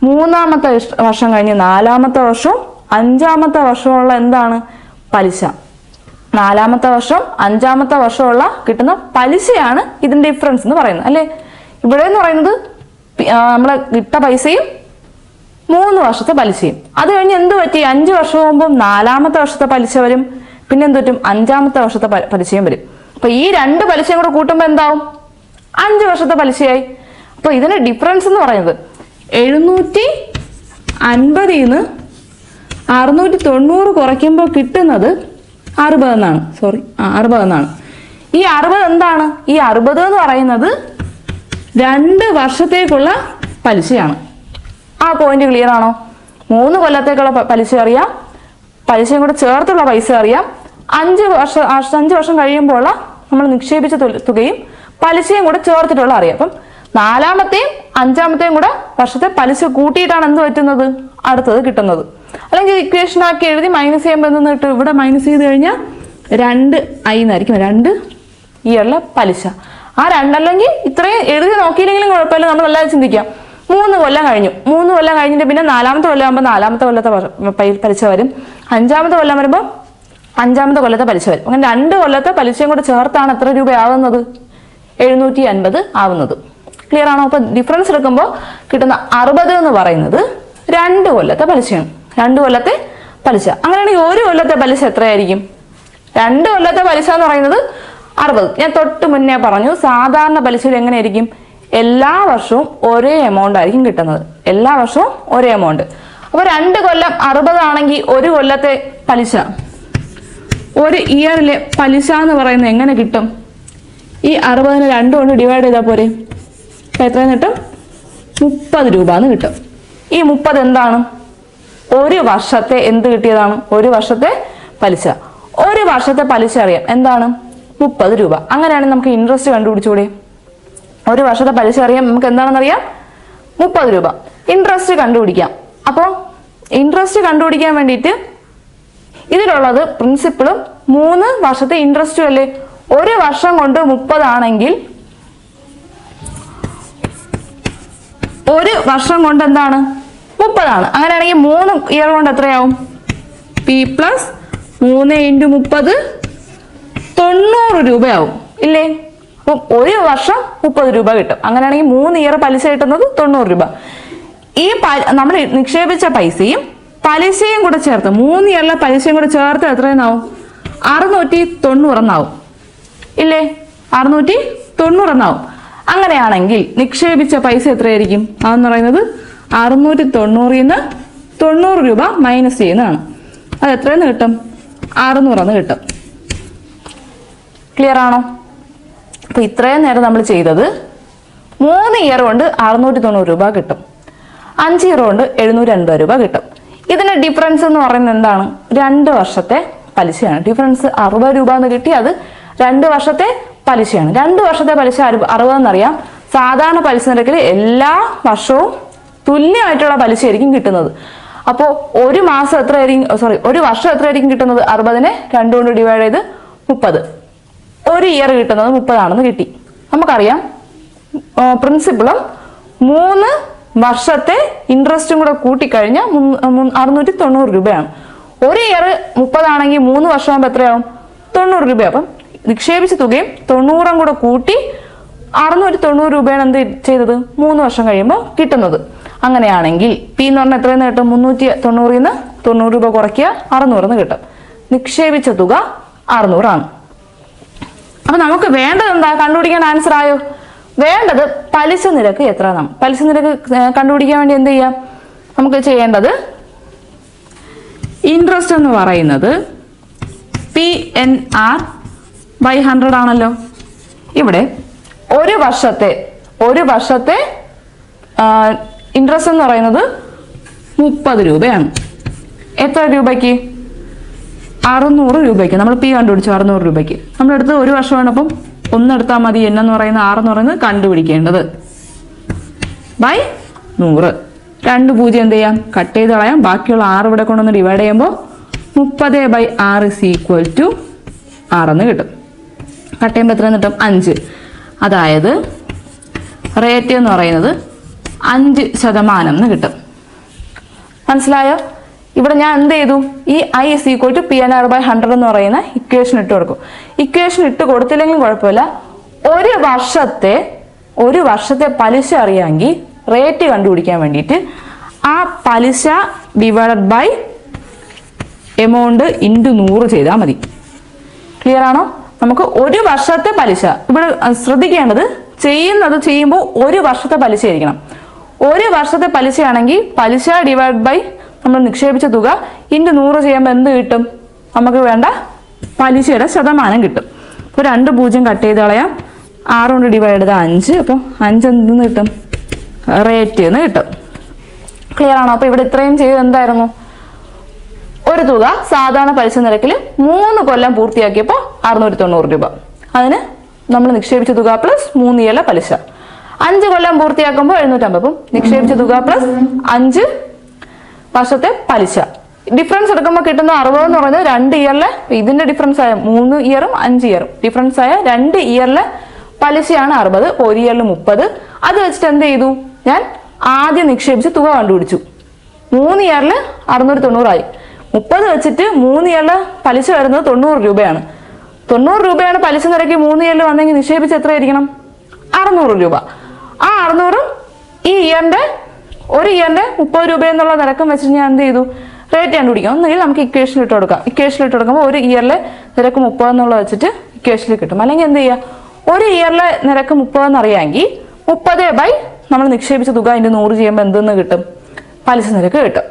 3-ാമത്തെ വർഷം കഴിഞ്ഞ് 4-ാമത്തെ വർഷവും 5-ാമത്തെ വർഷമുള്ള എന്താണ്? പലിശ. 4-ാമത്തെ വർഷം 5-ാമത്തെ വർഷമുള്ള കിട്ടുന്ന പലിശയാണ് ഇതിന്റെ ഡിഫറൻസ് എന്ന് പറയുന്നത് അല്ലെ. ഇവിടെ എന്ന് പറയുന്നത് നമ്മളെ ഇട്ട പൈസയും 3 വർഷത്തെ പലിശയും. അത് കഴിഞ്ഞ് എന്ത് പറ്റി? 5 വർഷം ആകുമ്പോൾ 4-ാമത്തെ വർഷത്തെ പലിശ വരും. പിന്നെ എന്ത് പറ്റും? 5-ാമത്തെ വർഷത്തെ പലിശയും വരും. അപ്പൊ ഈ 2 പലിശയും കൂടെ കൂട്ടുമ്പോൾ എന്താവും? 5 വർഷത്തെ പലിശയായി. അപ്പൊ ഇതിന്റെ ഡിഫറൻസ് എന്ന് പറയുന്നത് 750 നിന്ന് 690 കുറയ്ക്കുമ്പോൾ കിട്ടുന്നത് 60 എന്നാണ്. 60 എന്നാണ്. ഈ 60 എന്താണ്? ഈ 60 എന്ന് പറയുന്നത് 2 വർഷത്തേക്കുള്ള പലിശയാണ്. ആ പോയിന്റ് ക്ലിയർ ആണോ? 3 കൊല്ലത്തേക്കുള്ള പലിശ അറിയാം, പലിശയും കൂടെ ചേർത്തുള്ള പൈസ അറിയാം. 5 വർഷം കഴിയുമ്പോൾ നമ്മൾ നിക്ഷേപിച്ച തുകയും പലിശയും കൂടെ ചേർത്തിട്ടുള്ള അറിയാം. അപ്പം 4-ാമത്തെയും 5-ാമത്തെയും കൂടെ വർഷത്തെ പലിശ കൂട്ടിയിട്ടാണ് എന്ത് പറ്റുന്നത്? അടുത്തത് കിട്ടുന്നത്. അല്ലെങ്കിൽ ഇക്വേഷൻ ആക്കി എഴുതി മൈനസ് ചെയ്യുമ്പോൾ എന്തെന്ന് കിട്ടും? ഇവിടെ മൈനസ് ചെയ്ത് കഴിഞ്ഞാൽ 2 എന്നായിരിക്കും 2 ഇയറിലെ പലിശ. ആ 2 അല്ലെങ്കിൽ ഇത്രയും എഴുതി നോക്കിയില്ലെങ്കിലും കുഴപ്പമില്ല, നമ്മൾ എല്ലാവരും ചിന്തിക്കാം. 3 കൊല്ലം കഴിഞ്ഞു. 3 കൊല്ലം കഴിഞ്ഞിട്ട് പിന്നെ 4-ാമത്തെ കൊല്ലം ആകുമ്പോൾ 4-ാമത്തെ കൊല്ലത്തെ പലിശ വരും. 5-ാമത്തെ കൊല്ലം വരുമ്പോൾ 5-ാമത്തെ കൊല്ലത്തെ പലിശ വരും. അങ്ങനെ 2 കൊല്ലത്തെ പലിശയും കൂടെ ചേർത്താണ് എത്ര രൂപയാവുന്നത്? 750 ആവുന്നത്. ക്ലിയർ ആണോ? അപ്പൊ ഡിഫറൻസ് എടുക്കുമ്പോൾ കിട്ടുന്ന 60 എന്ന് പറയുന്നത് 2 കൊല്ലത്തെ പലിശയാണ്. 2 കൊല്ലത്തെ പലിശ. അങ്ങനെയാണെങ്കിൽ 1 കൊല്ലത്തെ പലിശ എത്രയായിരിക്കും? 2 കൊല്ലത്തെ പലിശ എന്ന് പറയുന്നത് 60. ഞാൻ തൊട്ട് മുന്നേ പറഞ്ഞു സാധാരണ പലിശയിൽ എങ്ങനെയായിരിക്കും? എല്ലാ വർഷവും ഒരേ എമൗണ്ട് ആയിരിക്കും കിട്ടുന്നത്. എല്ലാ വർഷവും ഒരേ എമൗണ്ട്. അപ്പൊ 2 കൊല്ലം 60 ആണെങ്കിൽ 1 കൊല്ലത്തെ പലിശ, 1 ഇയറിലെ പലിശ എന്ന് പറയുന്നത് എങ്ങനെ കിട്ടും? ഈ 60നെ 2 കൊണ്ട് ഡിവൈഡ് ചെയ്താൽ പോരെ? എത്രയെന്ന് കിട്ടും? 30 രൂപ എന്ന് കിട്ടും. ഈ 30 എന്താണ്? 1 വർഷത്തെ എന്ത് കിട്ടിയതാണ്? 1 വർഷത്തെ പലിശ. 1 വർഷത്തെ പലിശ അറിയാം എന്താണ്? 30 രൂപ. അങ്ങനെയാണെങ്കിൽ നമുക്ക് ഇൻട്രസ്റ്റ് കണ്ടുപിടിച്ചൂടെ? 1 വർഷത്തെ പലിശ അറിയാം, നമുക്ക് എന്താണെന്നറിയാം? 30 രൂപ. ഇൻട്രസ്റ്റ് കണ്ടുപിടിക്കാം. അപ്പോൾ ഇൻട്രസ്റ്റ് കണ്ടുപിടിക്കാൻ വേണ്ടിയിട്ട് ഇതിലുള്ളത് പ്രിൻസിപ്പിളും 3 വർഷത്തെ ഇൻട്രസ്റ്റും അല്ലേ? 1 വർഷം കൊണ്ട് 30 ആണെങ്കിൽ 1 വർഷം കൊണ്ട് എന്താണ്? 30 ആണ്. അങ്ങനെയാണെങ്കിൽ 3 ഇയർ കൊണ്ട് എത്രയാവും? P + 3 × 30 90 രൂപയാവും ഇല്ലേ? അപ്പം 1 വർഷം 30 രൂപ കിട്ടും. അങ്ങനെയാണെങ്കിൽ 3 ഇയർ പലിശ കിട്ടുന്നത് 90 രൂപ. ഈ നമ്മൾ നിക്ഷേപിച്ച പൈസയും പലിശയും കൂടെ ചേർത്ത് 3 ഇയറിലെ പലിശയും കൂടെ ചേർത്ത് എത്രയെന്നാവും? 690 എന്നാവും ഇല്ലേ? 690 എന്നാവും. അങ്ങനെയാണെങ്കിൽ നിക്ഷേപിച്ച പൈസ എത്രയായിരിക്കും? അതെന്ന് പറയുന്നത് 690 നിന്ന് 90 രൂപ മൈനസ് ചെയ്യുന്നതാണ്. അത് എത്രയെന്ന് കിട്ടും? 600 എന്ന് കിട്ടും. ക്ലിയർ ആണോ? അപ്പൊ ഇത്രയും നേരം നമ്മൾ ചെയ്തത് 3 ഇയർ കൊണ്ട് 690 രൂപ കിട്ടും, 5 ഇയർ കൊണ്ട് 750 രൂപ കിട്ടും. ഇതിന്റെ ഡിഫറൻസ് എന്ന് പറയുന്നത് എന്താണ്? 2 വർഷത്തെ പലിശയാണ്. ഡിഫറൻസ് 60 രൂപ എന്ന് കിട്ടി, അത് 2 വർഷത്തെ പലിശയാണ്. 2 വർഷത്തെ പലിശ 60 എന്നറിയാം. സാധാരണ പലിശ നിരക്കിൽ എല്ലാ വർഷവും തുല്യമായിട്ടുള്ള പലിശ ആയിരിക്കും കിട്ടുന്നത്. അപ്പോൾ ഒരു വർഷം എത്രയായിരിക്കും കിട്ടുന്നത്? 60നെ 2 കൊണ്ട് ഡിവൈഡ് ചെയ്ത് 30. ഒരു ഇയർ കിട്ടുന്നത് 30 ആണെന്ന് കിട്ടി. നമുക്കറിയാം പ്രിൻസിപ്പിളും 3 വർഷത്തെ ഇൻട്രസ്റ്റും കൂടെ കൂട്ടിക്കഴിഞ്ഞാൽ 690 രൂപയാണ്. ഒരു ഇയർ 30 ആണെങ്കിൽ 3 വർഷമാകുമ്പോൾ എത്രയാവും? 90 രൂപ. അപ്പം നിക്ഷേപിച്ച തുകയും 90 കൂടെ കൂട്ടി 690 രൂപയാണ് എന്ത് ചെയ്തത്? 3 വർഷം കഴിയുമ്പോൾ കിട്ടുന്നത്. അങ്ങനെയാണെങ്കിൽ പി എന്ന് പറഞ്ഞാൽ എത്രയെന്ന് കിട്ടും? 390 നിന്ന് 90 രൂപ കുറയ്ക്കുക, 600 എന്ന് കിട്ടും. നിക്ഷേപിച്ച തുക 600 ആണ്. അപ്പൊ നമുക്ക് വേണ്ടത് എന്താ? കണ്ടുപിടിക്കാൻ ആൻസർ ആയോ? വേണ്ടത് പലിശ നിരക്ക് എത്ര. പലിശ നിരക്ക് കണ്ടുപിടിക്കാൻ വേണ്ടി എന്ത് ചെയ്യാം? നമുക്ക് ചെയ്യേണ്ടത് ഇൻട്രസ്റ്റ് എന്ന് പറയുന്നത് PNR/100 ആണല്ലോ. ഇവിടെ ഒരു വർഷത്തെ ഇൻട്രസ്റ്റ് എന്ന് പറയുന്നത് 30 രൂപയാണ്. എത്ര രൂപയ്ക്ക്? 600 രൂപയ്ക്ക്. നമ്മൾ പി കണ്ടുപിടിച്ചു 600 രൂപയ്ക്ക്. നമ്മളെടുത്ത് ഒരു വർഷമാണ്. അപ്പം 1 എടുത്താൽ മതി. എന്നു പറയുന്ന 6 എന്ന് പറയുന്നത് കണ്ടുപിടിക്കേണ്ടത് ബൈ 100. 2 0 എന്ത് ചെയ്യാം? കട്ട് ചെയ്ത് കളയാം. ബാക്കിയുള്ള 6 ഇവിടെ കൊണ്ടൊന്ന് ഡിവൈഡ് ചെയ്യുമ്പോൾ 30/6 = 6 എന്ന് കിട്ടും. കട്ട് ചെയ്യുമ്പോൾ എത്ര കിട്ടും? 5. അതായത് റേറ്റ് എന്ന് പറയുന്നത് 5% എന്ന് കിട്ടും. മനസ്സിലായോ? ഇവിടെ ഞാൻ എന്ത് ചെയ്തു? ഈ I = PNR/100 എന്ന് പറയുന്ന ഇക്വേഷൻ ഇട്ട് കൊടുക്കും. ഇക്വേഷൻ ഇട്ട് കൊടുത്തില്ലെങ്കിലും കുഴപ്പമില്ല. ഒരു വർഷത്തെ പലിശ അറിയാമെങ്കിൽ റേറ്റ് കണ്ടുപിടിക്കാൻ വേണ്ടിയിട്ട് ആ പലിശ ഡിവൈഡഡ് ബൈ എമൗണ്ട് ഇൻറ്റു 100 ചെയ്താൽ മതി. ക്ലിയർ ആണോ? നമുക്ക് ഒരു വർഷത്തെ പലിശ ഇവിടെ ശ്രദ്ധിക്കേണ്ടത്, ചെയ്യുമ്പോൾ ഒരു വർഷത്തെ പലിശ ആയിരിക്കണം. ഒരു വർഷത്തെ പലിശയാണെങ്കിൽ പലിശ ഡിവൈഡ് ബൈ നമ്മൾ നിക്ഷേപിച്ച തുക ഇൻറ്റു 100 ചെയ്യുമ്പോൾ എന്ത് കിട്ടും? നമുക്ക് വേണ്ട പലിശയുടെ ശതമാനം കിട്ടും. അപ്പോൾ 2 0 കട്ട് ചെയ്ത് കളയാം. 6 കൊണ്ട് ഡിവൈഡ് ചെയ്ത് 5. അപ്പോൾ 5 എന്തെന്ന് കിട്ടും? റേറ്റ് എന്ന് കിട്ടും. ക്ലിയർ ആണോ? അപ്പോൾ ഇവിടെ ഇത്രയും ചെയ്ത് എന്തായിരുന്നു? ഒരു തുക സാധാരണ പലിശ നിരക്കിൽ 3 കൊല്ലം പൂർത്തിയാക്കിയപ്പോൾ 690 രൂപ. അതിന് നമ്മൾ നിക്ഷേപിച്ച തുക പ്ലസ് 3 ഇയറിലെ പലിശ. 5 കൊല്ലം പൂർത്തിയാക്കുമ്പോൾ 750. അപ്പം നിക്ഷേപിച്ച തുക പ്ലസ് 5 വർഷത്തെ പലിശ. ഡിഫറൻസ് എടുക്കുമ്പോൾ കിട്ടുന്ന 60 എന്ന് പറയുന്നത് 2 ഇയറിലെ, ഇതിന്റെ ഡിഫറൻസ് ആയ 3 ഇയറും 5 ഇയറും ഡിഫറൻസ് ആയ 2 ഇയറിലെ പലിശയാണ് 60. 1 ഇയറിൽ 30. അത് വെച്ചിട്ട് എന്ത് ചെയ്തു? ഞാൻ ആദ്യം നിക്ഷേപിച്ച തുക കണ്ടുപിടിച്ചു. 3 ഇയറിൽ 690 ആയി. 30 വെച്ചിട്ട് 3 ഇയറിലെ പലിശ വരുന്നത് 90 രൂപയാണ്. 90 രൂപയാണ് പലിശ നിരക്ക് 3 ഇയറിൽ വന്നെങ്കിൽ നിക്ഷേപിച്ച് എത്രയായിരിക്കണം? 600 രൂപ. ആ 600 ഈ ഒരു ഇയറിന്റെ 30 രൂപ എന്നുള്ള നിരക്കം വെച്ചിട്ട് ഞാൻ എന്ത് ചെയ്തു? റേറ്റ് കണ്ടുപിടിക്കാം. ഒന്നുകിൽ നമുക്ക് ഇക്വേഷൻ ഇട്ട് കൊടുക്കാം. ഇക്വേഷൻ ഇട്ട് കൊടുക്കുമ്പോൾ ഒരു ഇയറിലെ നിരക്ക് 30 എന്നുള്ള വെച്ചിട്ട് ഇക്വേഷനിൽ കിട്ടും. അല്ലെങ്കിൽ എന്ത് ചെയ്യുക? ഒരു ഇയറിലെ നിരക്ക് 30 എന്നറിയാമെങ്കിൽ 30 നമ്മൾ നിക്ഷേപിച്ച തുക അതിന്റെ 100 ചെയ്യുമ്പോൾ എന്തെന്ന് കിട്ടും? പലിശ നിരക്ക് കിട്ടും.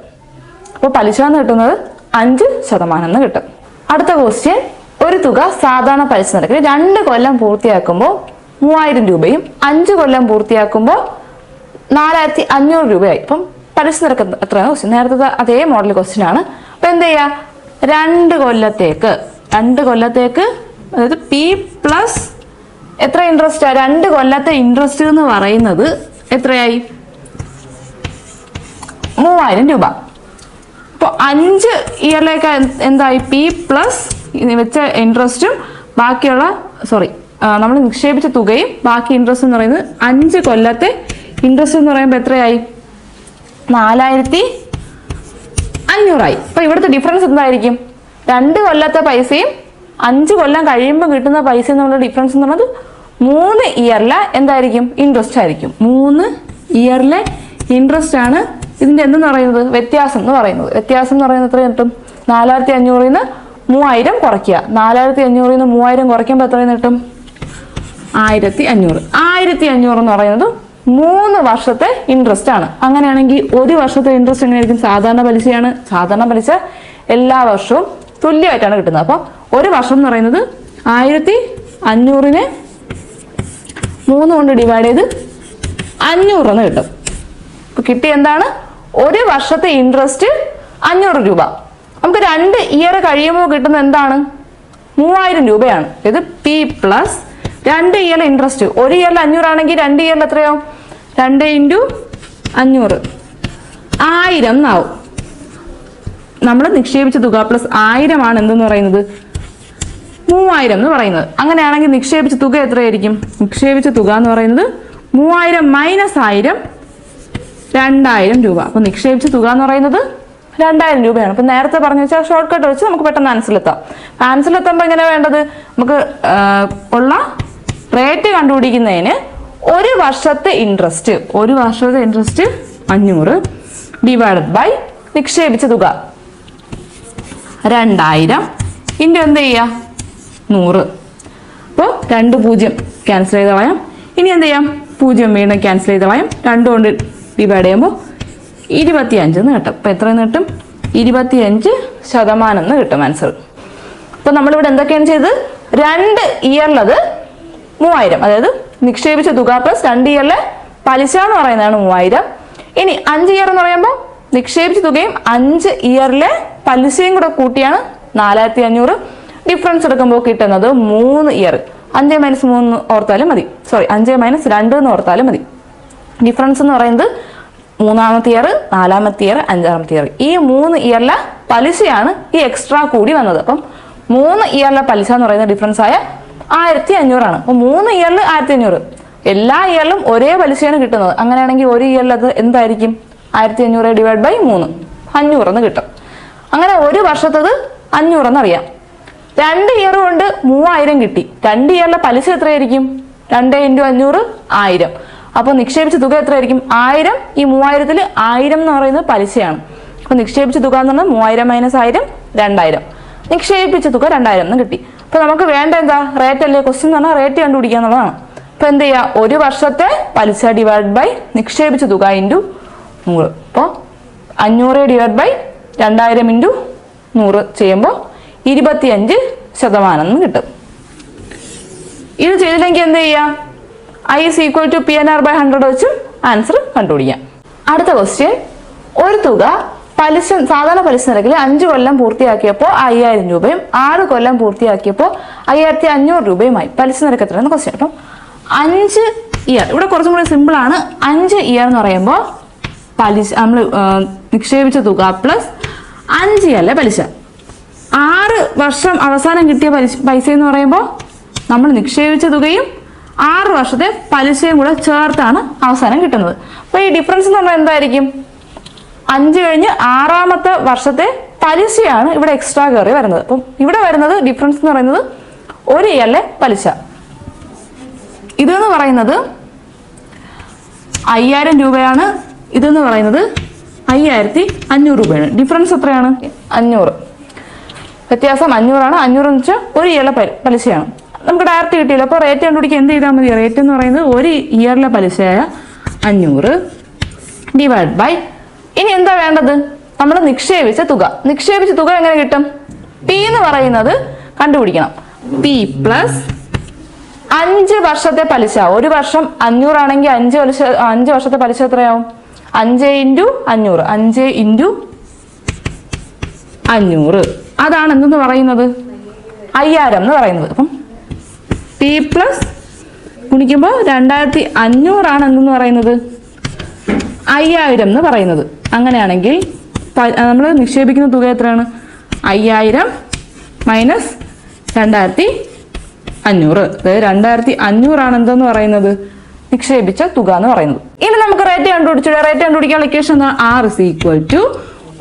അപ്പോൾ പലിശ എന്ന് കിട്ടുന്നത് 5% എന്ന് കിട്ടും. അടുത്ത ക്വസ്റ്റ്യൻ, ഒരു തുക സാധാരണ പലിശ നിരക്കിൽ 2 കൊല്ലം പൂർത്തിയാക്കുമ്പോൾ 3000 രൂപയും 5 കൊല്ലം പൂർത്തിയാക്കുമ്പോൾ 4500 രൂപയായി. ഇപ്പം പലിശ നിരക്ക് എത്രയാണ് ക്വസ്റ്റ്യൻ? നേരത്തെ അതേ മോഡൽ ക്വസ്റ്റ്യൻ ആണ്. അപ്പൊ എന്ത് ചെയ്യാ? 2 കൊല്ലത്തേക്ക് അതായത് പി പ്ലസ് എത്ര ഇൻട്രസ്റ്റ്? 2 കൊല്ലത്തെ ഇൻട്രസ്റ്റ് എന്ന് പറയുന്നത് എത്രയായി? 3000 രൂപ. അപ്പൊ 5 ഇയറിലേക്ക് എന്തായി? പി പ്ലസ് വെച്ച ഇൻട്രസ്റ്റും ബാക്കിയുള്ള നമ്മൾ നിക്ഷേപിച്ച തുകയും ബാക്കി ഇൻട്രസ്റ്റ് എന്ന് പറയുന്നത് 5 കൊല്ലത്തെ ഇൻട്രസ്റ്റ് എന്ന് പറയുമ്പോൾ എത്രയായി? 4500 ആയി. അപ്പൊ ഇവിടുത്തെ ഡിഫറൻസ് എന്തായിരിക്കും? 2 കൊല്ലത്തെ പൈസയും 5 കൊല്ലം കഴിയുമ്പോൾ കിട്ടുന്ന പൈസ എന്നുള്ള ഡിഫറൻസ് എന്ന് പറയുന്നത് 3 ഇയറിലെ എന്തായിരിക്കും? ഇൻട്രസ്റ്റ് ആയിരിക്കും. 3 ഇയറിലെ ഇൻട്രസ്റ്റ് ആണ് ഇതിന്റെ എന്തെന്ന് പറയുന്നത്? വ്യത്യാസം എന്ന് പറയുന്നത്. വ്യത്യാസം എന്ന് പറയുന്നത് എത്ര കിട്ടും? 4500 നിന്ന് 3000 കുറയ്ക്കുക. 4500 നിന്ന് 3000 കുറയ്ക്കുമ്പോൾ എത്ര കിട്ടും? 1500. 1500 എന്ന് പറയുന്നത് 3 വർഷത്തെ ഇൻട്രസ്റ്റ് ആണ്. അങ്ങനെയാണെങ്കിൽ ഒരു വർഷത്തെ ഇൻട്രസ്റ്റ് എങ്ങനെയായിരിക്കും? സാധാരണ പലിശയാണ്. സാധാരണ പലിശ എല്ലാ വർഷവും തുല്യമായിട്ടാണ് കിട്ടുന്നത്. അപ്പോൾ ഒരു വർഷം എന്ന് പറയുന്നത് 1500നെ 3 കൊണ്ട് ഡിവൈഡ് ചെയ്ത് 500 എന്ന് കിട്ടും. അപ്പൊ കിട്ടിയ എന്താണ്? ഒരു വർഷത്തെ ഇൻട്രസ്റ്റ് 500 രൂപ. നമുക്ക് 2 ഇയർ കഴിയുമ്പോൾ കിട്ടുന്ന എന്താണ്? 3000 രൂപയാണ്. ഇത് പി പ്ലസ് 2 ഇയർ ഇൻട്രസ്റ്റ്. 1 ഇയറിൽ 500 ആണെങ്കിൽ 2 ഇയറിൽ എത്രയാവും? 2 × 500 1000 എന്നാവും. നമ്മൾ നിക്ഷേപിച്ച തുക പ്ലസ് 1000 ആണ് എന്തെന്ന് പറയുന്നത്? 3000 എന്ന് പറയുന്നത്. അങ്ങനെയാണെങ്കിൽ നിക്ഷേപിച്ച തുക എത്രയായിരിക്കും? നിക്ഷേപിച്ച തുക എന്ന് പറയുന്നത് 3000 മൈനസ് 1000 2000 രൂപ. അപ്പൊ നിക്ഷേപിച്ച തുക എന്ന് പറയുന്നത് 2000 രൂപയാണ്. അപ്പൊ നേരത്തെ പറഞ്ഞു വെച്ചാൽ ഷോർട്ട് കട്ട് വെച്ച് നമുക്ക് പെട്ടെന്ന് ആൻസറിലെത്താം. ആൻസറിലെത്തുമ്പോൾ എങ്ങനെ വേണ്ടത്? നമുക്ക് ഉള്ള റേറ്റ് കണ്ടുപിടിക്കുന്നതിന് 1 വർഷത്തെ ഇൻട്രസ്റ്റ് 500 ഡിവൈഡഡ് ബൈ നിക്ഷേപിച്ച തുക 2000 ഇൻറ്റു എന്ത് ചെയ്യുക? 100. അപ്പോൾ 2 0 ക്യാൻസൽ ചെയ്ത് കളയാം. ഇനി എന്ത് ചെയ്യാം? 0 വീണ്ടും ക്യാൻസൽ ചെയ്ത് കളയാം. 2 കൊണ്ട് ഡിവൈഡ് ചെയ്യുമ്പോൾ 25 എന്ന് കിട്ടും. അപ്പോൾ എത്രയെന്ന് കിട്ടും? 25% എന്ന് കിട്ടും ആൻസർ. അപ്പോൾ നമ്മളിവിടെ എന്തൊക്കെയാണ് ചെയ്തത്? 2 ഇയറിലത് 3000, അതായത് നിക്ഷേപിച്ച തുക പ്ലസ് 2 ഇയറിലെ പലിശ എന്ന് പറയുന്നതാണ് 3000. ഇനി 5 ഇയർ എന്ന് പറയുമ്പോൾ നിക്ഷേപിച്ച തുകയും 5 ഇയറിലെ പലിശയും കൂടെ കൂട്ടിയാണ് 4500. ഡിഫറൻസ് എടുക്കുമ്പോൾ കിട്ടുന്നത് 3 ഇയർ. 5 - 3 ഓർത്താലും മതി. 5 - 2 എന്ന് ഓർത്താലും മതി. ഡിഫറൻസ് എന്ന് പറയുന്നത് 3-ാമത്തെ ഇയർ, 4-ാമത്തെ ഇയർ, 5-ാമത്തെ ഇയർ. ഈ 3 ഇയറിലെ പലിശയാണ് ഈ എക്സ്ട്രാ കൂടി വന്നത്. അപ്പം 3 ഇയറിലെ പലിശ എന്ന് പറയുന്ന ഡിഫറൻസ് ആയ 1500 ആണ്. അപ്പോൾ 3 ഇയറിൽ 1500. എല്ലാ ഇയറിലും ഒരേ പലിശയാണ് കിട്ടുന്നത്. അങ്ങനെയാണെങ്കിൽ 1 ഇയറിൽ അത് എന്തായിരിക്കും? 1500 ഡിവൈഡ് ബൈ 3 500 എന്ന് കിട്ടും. അങ്ങനെ 1 വർഷത്തത് 500 എന്നറിയാം. 2 ഇയർ കൊണ്ട് 3000 കിട്ടി. 2 ഇയറിലെ പലിശ എത്രയായിരിക്കും? 2 × 500 1000. അപ്പോൾ നിക്ഷേപിച്ച തുക എത്രയായിരിക്കും? 1000. ഈ 3000-ൽ 1000 എന്ന് പറയുന്നത് പലിശയാണ്. അപ്പോൾ നിക്ഷേപിച്ച തുക എന്ന് പറഞ്ഞാൽ 3000 മൈനസ് 1000 2000. നിക്ഷേപിച്ച തുക 2000 എന്ന് കിട്ടി. അപ്പോൾ നമുക്ക് വേണ്ട എന്താ? റേറ്റ് അല്ലേ? ക്വസ്റ്റ്യൻ എന്ന് പറഞ്ഞാൽ റേറ്റ് കണ്ടുപിടിക്കുക എന്നുള്ളതാണ്. അപ്പോൾ എന്ത് ചെയ്യുക? 1 വർഷത്തെ പലിശ ഡിവൈഡ് ബൈ നിക്ഷേപിച്ച തുക ഇൻറ്റു 100. അപ്പോൾ 500 ഡിവൈഡ് ബൈ 2000 ഇൻറ്റു 100 ചെയ്യുമ്പോൾ 25% എന്ന് കിട്ടും. ഇത് ചെയ്തില്ലെങ്കിൽ എന്ത് ചെയ്യുക? I is equal to PNR by 100 വെച്ച് ആൻസർ കണ്ടുപിടിക്കാം. അടുത്ത ക്വസ്റ്റ്യൻ, ഒരു തുക പലിശ സാധാരണ പലിശ നിരക്കിൽ 5 കൊല്ലം പൂർത്തിയാക്കിയപ്പോൾ 5000 രൂപയും 6 കൊല്ലം പൂർത്തിയാക്കിയപ്പോൾ 5500 രൂപയുമായി. പലിശ നിരക്ക് എത്രയാണ് ക്വസ്റ്റ്യൻ. അപ്പം 5 ഇയർ, ഇവിടെ കുറച്ചും കൂടി സിമ്പിൾ ആണ്. 5 ഇയർ എന്ന് പറയുമ്പോൾ പലിശ നമ്മൾ നിക്ഷേപിച്ച തുക പ്ലസ് 5 ഇയറിലെ പലിശ. 6 വർഷം അവസാനം കിട്ടിയ പൈസ എന്ന് പറയുമ്പോൾ നമ്മൾ നിക്ഷേപിച്ച തുകയും 6 വർഷത്തെ പലിശയും കൂടെ ചേർത്താണ് അവസാനം കിട്ടുന്നത്. അപ്പോൾ ഈ ഡിഫറൻസ് എന്ന് പറഞ്ഞാൽ എന്തായിരിക്കും? 5 കഴിഞ്ഞ് 6-ാമത്തെ വർഷത്തെ പലിശയാണ് ഇവിടെ എക്സ്ട്രാ കയറി വരുന്നത്. അപ്പം ഇവിടെ വരുന്നത് ഡിഫറൻസ് എന്ന് പറയുന്നത് 1 ഇയറിലെ പലിശ. ഇതെന്ന് പറയുന്നത് 5000 രൂപയാണ്. ഇതെന്ന് പറയുന്നത് 5500 രൂപയാണ്. ഡിഫറൻസ് എത്രയാണ്? 500. വ്യത്യാസം 500 ആണ്. 500 എന്ന് വെച്ചാൽ 1 ഇയറിലെ പലിശയാണ്. നമുക്ക് ഡയറക്റ്റ് കിട്ടിയില്ല. അപ്പോൾ റേറ്റ് കണ്ടുപിടിക്കാൻ എന്ത് ചെയ്താൽ മതി? റേറ്റ് എന്ന് പറയുന്നത് 1 ഇയറിലെ പലിശയായ 500 ഡിവൈഡ് ബൈ, ഇനി എന്താ വേണ്ടത്? നമ്മൾ നിക്ഷേപിച്ച തുക. നിക്ഷേപിച്ച തുക എങ്ങനെ കിട്ടും? പി എന്ന് പറയുന്നത് കണ്ടുപിടിക്കണം. പി പ്ലസ് 5 വർഷത്തെ പലിശ. 1 വർഷം 500 ആണെങ്കിൽ 5 വർഷത്തെ പലിശ എത്രയാവും? 5 × 500. 5 × 500 അതാണ് എന്തെന്ന് പറയുന്നത്? 5000 എന്ന് പറയുന്നത്. അപ്പം പി പ്ലസ് ഗുണിക്കുമ്പോൾ 2500 ആണ് എന്തെന്ന് പറയുന്നത്? 5000 എന്ന് പറയുന്നത്. അങ്ങനെയാണെങ്കിൽ നമ്മൾ നിക്ഷേപിക്കുന്ന തുക എത്രയാണ്? 5000 മൈനസ് 2500. അതായത് 2500 ആണ് എന്തെന്ന് പറയുന്നത്? നിക്ഷേപിച്ച തുക എന്ന് പറയുന്നത്. ഇനി നമുക്ക് റേറ്റ് കണ്ടുപിടിച്ചു. റേറ്റ് കണ്ടുപിടിക്കാനുള്ള ഇക്വേഷൻ എന്താണ്? R is equal to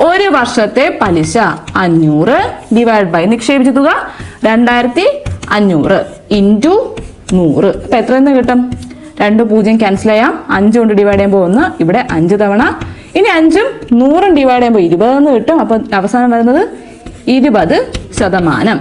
1 വർഷത്തെ പലിശ 500 ഡിവൈഡ് ബൈ നിക്ഷേപിച്ച തുക 2500 ഇൻറ്റു 100. അപ്പം എത്ര എന്ന് കിട്ടും? 2 0 ക്യാൻസൽ ചെയ്യാം. 5 കൊണ്ട് ഡിവൈഡ് ചെയ്യുമ്പോൾ 1, ഇവിടെ 5 തവണ. ഇനി 5ഉം 100ഉം ഡിവൈഡ് ചെയ്യുമ്പോൾ 20 എന്ന് കിട്ടും. അപ്പം അവസാനം വരുന്നത് 20%.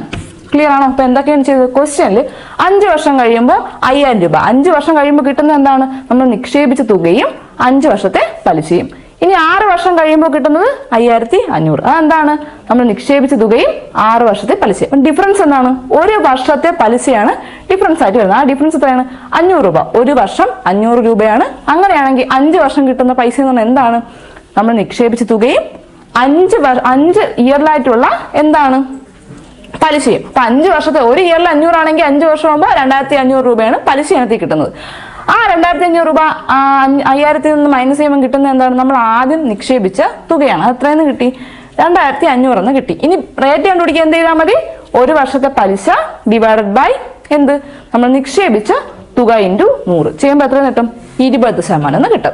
ക്ലിയർ ആണോ? അപ്പൊ എന്തൊക്കെയാണ് ചെയ്തത്? ക്വസ്റ്റ്യനിൽ 5 വർഷം കഴിയുമ്പോൾ 5000 രൂപ. 5 വർഷം കഴിയുമ്പോൾ കിട്ടുന്നത് എന്താണ്? നമ്മൾ നിക്ഷേപിച്ച തുകയും 5 വർഷത്തെ പലിശയും. ഇനി 6 വർഷം കഴിയുമ്പോൾ കിട്ടുന്നത് 5500. അതെന്താണ്? നമ്മൾ നിക്ഷേപിച്ച തുകയും 6 വർഷത്തെ പലിശയും. ഡിഫറൻസ് എന്താണ്? 1 വർഷത്തെ പലിശയാണ് ഡിഫറൻസ് ആയിട്ട് വരുന്നത്. ആ ഡിഫറൻസ് എത്രയാണ്? 500 രൂപ. 1 വർഷം 500 രൂപയാണ്. അങ്ങനെയാണെങ്കിൽ 5 വർഷം കിട്ടുന്ന പൈസ എന്ന് പറഞ്ഞാൽ എന്താണ്? നമ്മൾ നിക്ഷേപിച്ച തുകയും 5 ഇയറിലായിട്ടുള്ള എന്താണ് പലിശയും. അപ്പൊ 5 വർഷത്തെ, ഒരു ഇയറിൽ 500 ആണെങ്കിൽ 5 വർഷം ആകുമ്പോൾ 2500 രൂപയാണ് പലിശ ഇനത്തിൽ കിട്ടുന്നത്. ആ 2500 രൂപ 5000 നിന്ന് മൈനസ് ചെയ്യുമ്പോൾ കിട്ടുന്നത് എന്താണ്? നമ്മൾ ആദ്യം നിക്ഷേപിച്ച തുകയാണ്. അത് എത്രയെന്ന് കിട്ടി? 2500 എന്ന് കിട്ടി. ഇനി റേറ്റ് കണ്ടുപിടിക്കാൻ എന്ത് ചെയ്താൽ മതി? ഒരു വർഷത്തെ പലിശ ഡിവൈഡഡ് ബൈ എന്ത്? നമ്മൾ നിക്ഷേപിച്ച തുക ഇൻറ്റു 100 ചെയ്യുമ്പോൾ എത്ര കിട്ടും? 20% എന്ന് കിട്ടും.